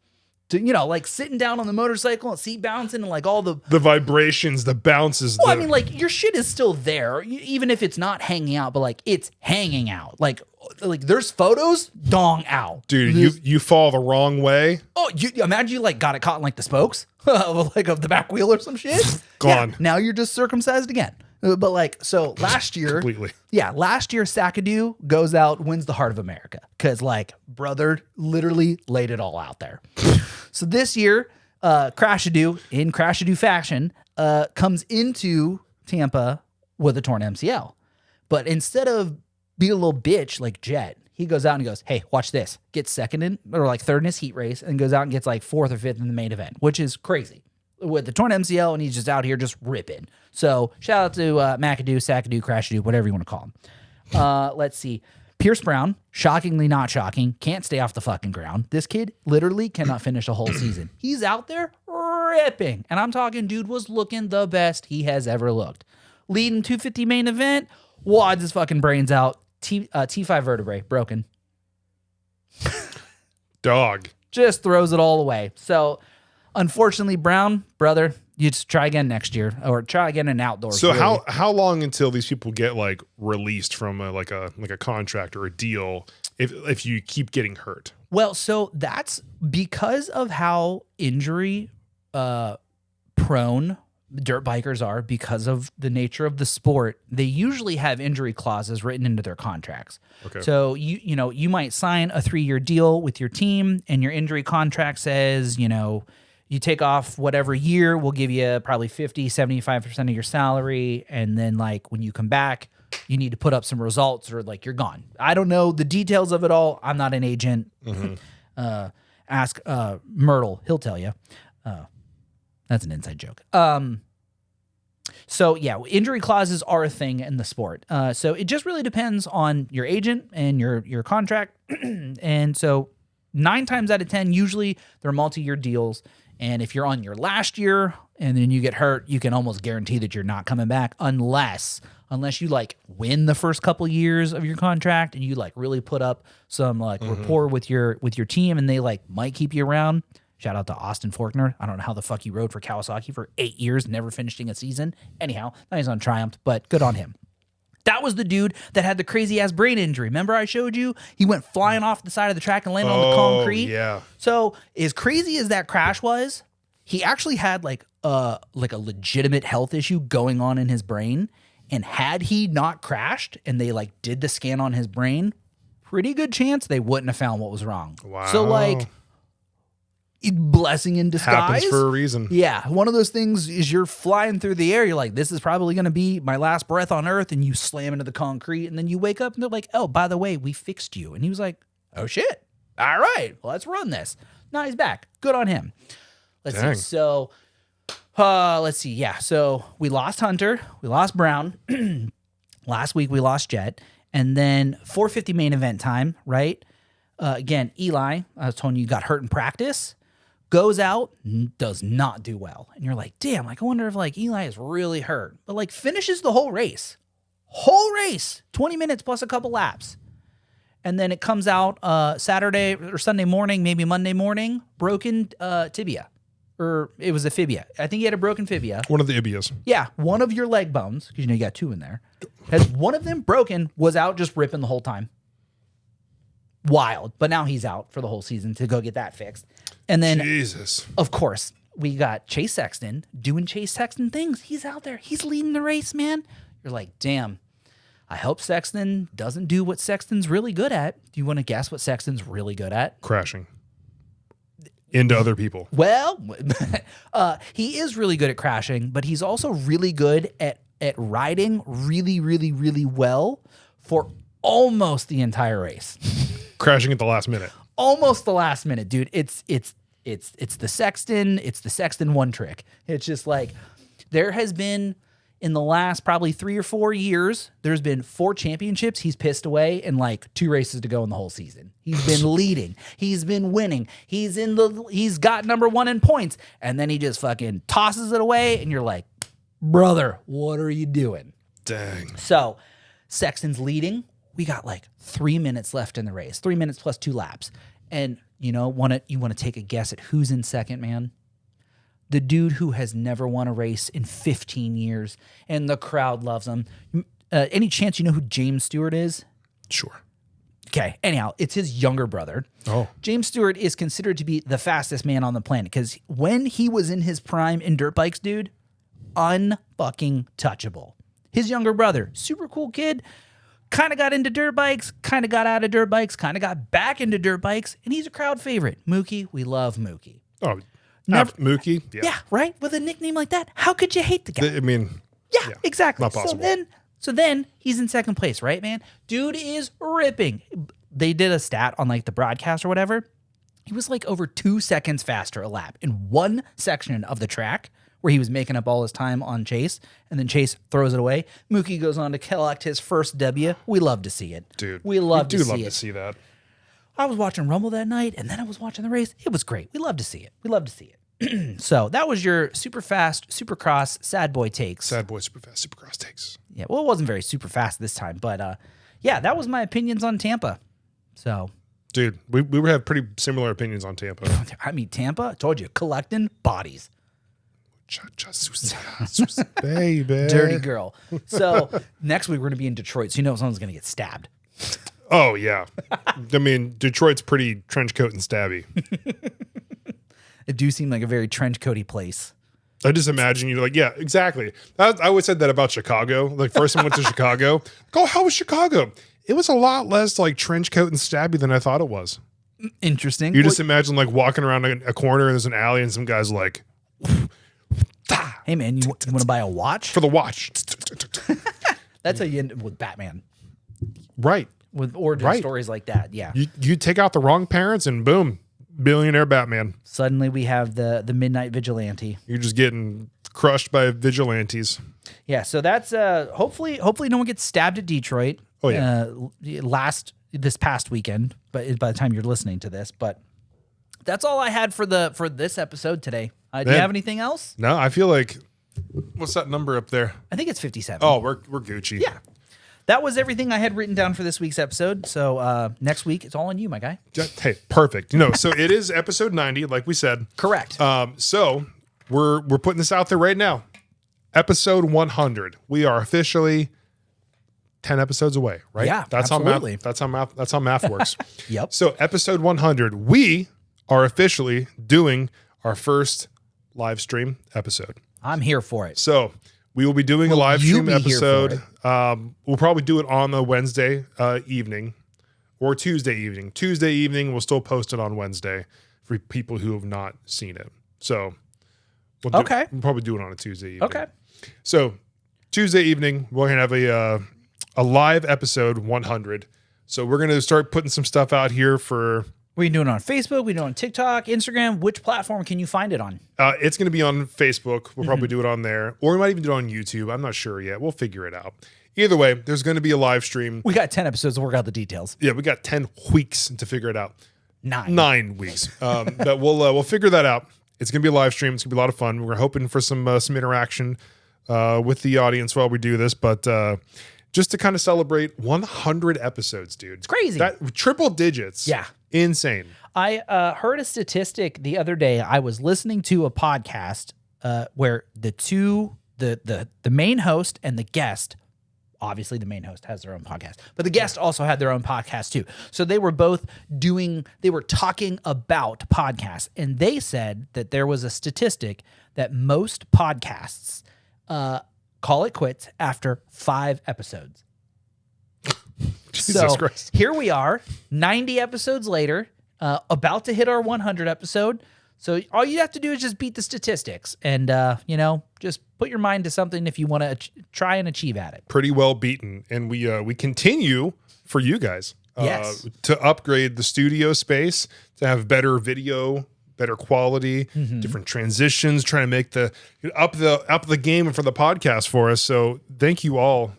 To, you know, like sitting down on the motorcycle and seat bouncing and like all the vibrations, the bounces. Well, I mean, like your shit is still there, even if it's not hanging out, but like it's hanging out. Like there's photos, dong out. Dude, you fall the wrong way. Oh, you imagine you like got it caught in like the spokes of the back wheel or some shit. Gone. Yeah, now you're just circumcised again. But like, so last year, completely. Yeah, last year Sackadoo goes out, wins the Heart of America because like brother literally laid it all out there. So this year, Crashadoo in Crashadoo fashion comes into Tampa with a torn MCL, but instead of being a little bitch like Jet, he goes out and goes, "Hey, watch this!" Gets second in or like third in his heat race, and goes out and gets like fourth or fifth in the main event, which is crazy. With the torn MCL, and he's just out here just ripping. So shout out to McAdoo, Sackadoo, Crashadoo, whatever you want to call him. Let's see. Pierce Brown, shockingly not shocking, can't stay off the fucking ground. This kid literally cannot finish a whole season. He's out there ripping. And I'm talking dude was looking the best he has ever looked. Leading 250 main event, wads his fucking brains out. T5 vertebrae, broken. Dog. Just throws it all away. So unfortunately, Brown, brother, you just try again next year or try again in outdoors. So really. how long until these people get like released from a contract or a deal if you keep getting hurt? Well, so that's because of how injury prone dirt bikers are because of the nature of the sport. They usually have injury clauses written into their contracts. Okay. So you might sign a 3-year deal with your team and your injury contract says, you take off whatever year, we'll give you probably 50, 75% of your salary. And then like when you come back, you need to put up some results or like you're gone. I don't know the details of it all. I'm not an agent. Mm-hmm. Ask Myrtle. He'll tell you. That's an inside joke. So yeah, injury clauses are a thing in the sport. So it just really depends on your agent and your contract. And so 9 times out of 10, usually they're multi-year deals. And if you're on your last year and then you get hurt, you can almost guarantee that you're not coming back unless you like win the first couple years of your contract and you like really put up some like rapport with your team and they like might keep you around. Shout out to Austin Faulkner. I don't know how the fuck he rode for Kawasaki for 8 years, never finishing a season. Anyhow, now he's on Triumph, but good on him. That was the dude that had the crazy ass brain injury. Remember I showed you? He went flying off the side of the track and landed on the concrete. Yeah. So as crazy as that crash was, he actually had like a legitimate health issue going on in his brain. And had he not crashed and they like did the scan on his brain, pretty good chance they wouldn't have found what was wrong. Wow. So like blessing in disguise. Happens for a reason. Yeah. One of those things is you're flying through the air. You're like, this is probably going to be my last breath on earth. And you slam into the concrete and then you wake up and they're like, oh, by the way, we fixed you. And he was like, oh shit. All right, well, let's run this. Now he's back. Good on him. Let's see. So, let's see. Yeah. So we lost Hunter. We lost Brown. Last week we lost Jet. And then 450 main event time, right? Again, Eli, I was telling you, got hurt in practice. Goes out, does not do well. And you're like, damn, like I wonder if like Eli is really hurt. But like finishes the whole race. 20 minutes plus a couple laps. And then it comes out Saturday or Sunday morning, maybe Monday morning, broken tibia. Or it was a fibia. I think he had a broken fibia. One of the ibias. Yeah, one of your leg bones, because you got 2 in there. Has one of them broken, was out just ripping the whole time. Wild. But now he's out for the whole season to go get that fixed. And then, Jesus. Of course, we got Chase Sexton doing Chase Sexton things. He's out there. He's leading the race, man. You're like, damn. I hope Sexton doesn't do what Sexton's really good at. Do you want to guess what Sexton's really good at? Crashing into other people. Well, he is really good at crashing, but he's also really good at riding really, really, really well for almost the entire race. Crashing at the last minute. Almost the last minute, dude. It's the Sexton one trick. It's just like there has been in the last probably 3 or 4 years, there's been 4 championships he's pissed away and like 2 races to go in the whole season. He's been leading. He's been winning. He's got number 1 in points. And then he just fucking tosses it away. And you're like, brother, what are you doing? Dang. So Sexton's leading. We got like 3 minutes left in the race, 3 minutes plus 2 laps. And you want to take a guess at who's in second, man? The dude who has never won a race in 15 years, and the crowd loves him. Any chance you know who James Stewart is? Sure. Okay. Anyhow, it's his younger brother. Oh. James Stewart is considered to be the fastest man on the planet because when he was in his prime in dirt bikes, dude, unfucking touchable. His younger brother, super cool kid, kind of got into dirt bikes, kind of got out of dirt bikes, kind of got back into dirt bikes, and he's a crowd favorite. Mookie, we love Mookie. Oh, Never, Mookie? yeah, right? With a nickname like that, how could you hate the guy? I mean, yeah, exactly. Not possible. So then he's in second place, right, man? Dude is ripping. They did a stat on like the broadcast or whatever. He was like over 2 seconds faster a lap in one section of the track where he was making up all his time on Chase, and then Chase throws it away. Mookie goes on to collect his first W. We love to see it. Dude, we love to see that. I was watching Rumble that night, and then I was watching the race. It was great. We love to see it. We love to see it. So that was your super fast, supercross, sad boy takes. Sad boy, super fast, supercross takes. Yeah, well, it wasn't very super fast this time, but yeah, that was my opinions on Tampa. So, dude, we have pretty similar opinions on Tampa. I mean, Tampa, I told you, collecting bodies. Baby. Dirty girl. So next week we're going to be in Detroit, so you know someone's going to get stabbed. Oh, yeah. I mean, Detroit's pretty trench coat and stabby. It do seem like a very trench coaty place. I just imagine you like, yeah, exactly. I always said that about Chicago. Like, first time I went to Chicago. Oh, how was Chicago? It was a lot less like trench coat and stabby than I thought it was. Interesting. You just imagine like walking around a corner and there's an alley and some guy's like, hey man, you want to buy a watch? for the watch. That's how you end up with Batman. Right. With origin stories like that, yeah. You take out the wrong parents and boom, billionaire Batman. Suddenly we have the midnight vigilante. You're just getting crushed by vigilantes. Yeah, so that's hopefully no one gets stabbed at Detroit. Oh yeah. This past weekend, but by the time you're listening to this, but that's all I had for this episode today. Do you have anything else? No, I feel like what's that number up there? I think it's 57. Oh, we're Gucci. Yeah. That was everything I had written down for this week's episode. So next week, it's all on you, my guy. Hey, perfect. So it is episode 90, like we said. Correct. So we're putting this out there right now. Episode 100. We are officially 10 episodes away, right? Yeah, that's absolutely. how math works. Yep. So episode 100, we are officially doing our first live stream episode. I'm here for it. So we will be doing a live stream be here for episode. We'll probably do it on the Wednesday evening or Tuesday evening. Tuesday evening, we'll still post it on Wednesday for people who have not seen it. So we'll probably do it on a Tuesday evening. Okay. So Tuesday evening, we're going to have a live episode 100. So we're going to start putting some stuff out here for... We can do it on Facebook. We do it on TikTok, Instagram. Which platform can you find it on? It's going to be on Facebook. We'll probably do it on there. Or we might even do it on YouTube. I'm not sure yet. We'll figure it out. Either way, there's going to be a live stream. We got 10 episodes to work out the details. Yeah, we got 10 weeks to figure it out. 9 weeks. But we'll figure that out. It's going to be a live stream. It's going to be a lot of fun. We're hoping for some interaction with the audience while we do this. But just to kind of celebrate 100 episodes, dude. It's crazy. That triple digits. Yeah. Insane. I heard a statistic the other day. I was listening to a podcast where the main host and the guest, obviously the main host has their own podcast, but the guest also had their own podcast too. So they were both talking about podcasts, and they said that there was a statistic that most podcasts call it quits after 5 episodes. Jesus Christ. Here we are, 90 episodes later, about to hit our 100 episode. So all you have to do is just beat the statistics and, just put your mind to something if you want to try and achieve at it. Pretty well beaten. And we continue for you guys. Yes. To upgrade the studio space, to have better video, better quality, different transitions, trying to make up the game for the podcast for us. So thank you all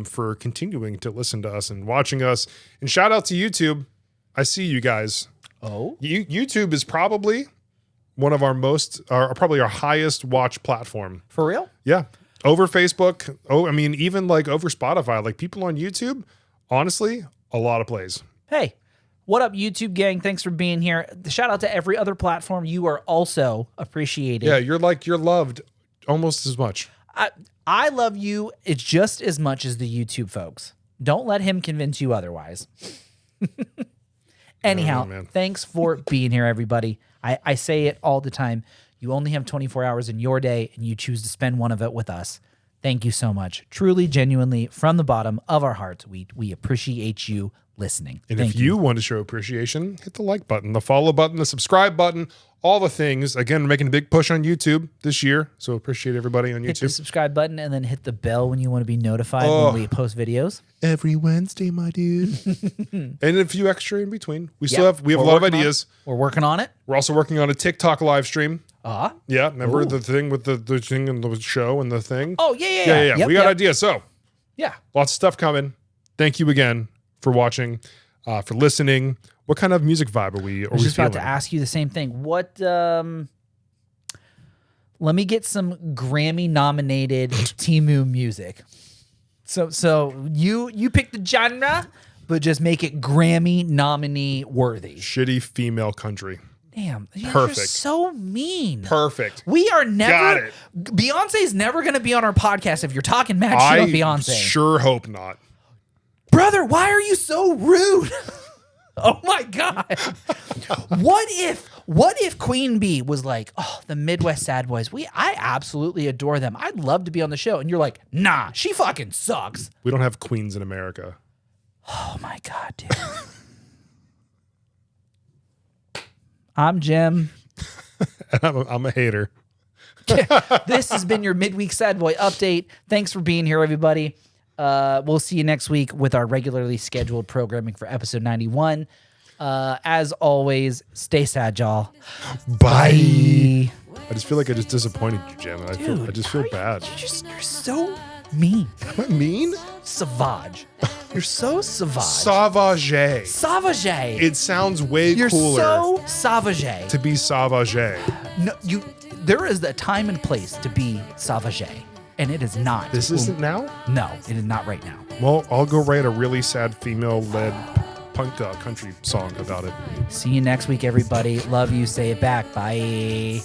for continuing to listen to us and watching us. And shout out to YouTube. I see you guys. Oh, YouTube is probably one of our probably our highest watch platform. for real? Yeah. Over Facebook. Oh, I mean, even like over Spotify, like people on YouTube, honestly, a lot of plays. Hey, what up, YouTube gang? Thanks for being here. Shout out to every other platform. You are also appreciated. Yeah, you're loved almost as much. I love you. It's just as much as the YouTube folks. Don't let him convince you otherwise. Anyhow, thanks for being here, everybody. I say it all the time. You only have 24 hours in your day, and you choose to spend one of it with us. Thank you so much. Truly, genuinely, from the bottom of our hearts, we appreciate you listening. And if you want to show appreciation, hit the like button, the follow button, the subscribe button, all the things. Again, we're making a big push on YouTube this year, so appreciate everybody on YouTube. Hit the subscribe button and then hit the bell when you want to be notified when we post videos. Every Wednesday, my dude. And a few extra in between. We have a lot of ideas. We're working on it. We're also working on a TikTok live stream. Ah. Yeah, remember the thing with the thing and the show and the thing? Oh, yeah. Yep, we got ideas. So, yeah. Lots of stuff coming. Thank you again for watching, for listening. What kind of music vibe are we I was just about to ask you the same thing. What, let me get some Grammy nominated Timu music. So you pick the genre, but just make it Grammy nominee worthy. Shitty female country. Damn, you're Perfect. so mean. Perfect. We are never. Got it. Beyonce's never going to be on our podcast if you're talking mad shit on Beyonce. I sure hope not. Brother, why are you so rude? Oh my God. What if Queen Bee was like, oh, the Midwest Sad Boys, I absolutely adore them. I'd love to be on the show. And you're like, nah, she fucking sucks. We don't have queens in America. Oh my God, dude. I'm Jim. I'm a hater. This has been your midweek Sad Boy update. Thanks for being here, everybody. We'll see you next week with our regularly scheduled programming for episode 91. As always, stay sad, y'all. Bye. I just feel like I just disappointed you, Jim. I just feel bad. You're so mean. Am I mean? Savage. You're so savage. Savage. Savage. It sounds way You're cooler. so savage. To be savage. No, there is a time and place to be savage, and it is not. This isn't now? No, it is not right now. Well, I'll go write a really sad female-led punk country song about it. See you next week, everybody. Love you. Say it back. Bye.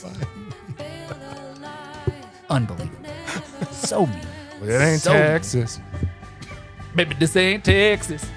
Unbelievable. So mean. It ain't So mean. Texas. Maybe this ain't Texas.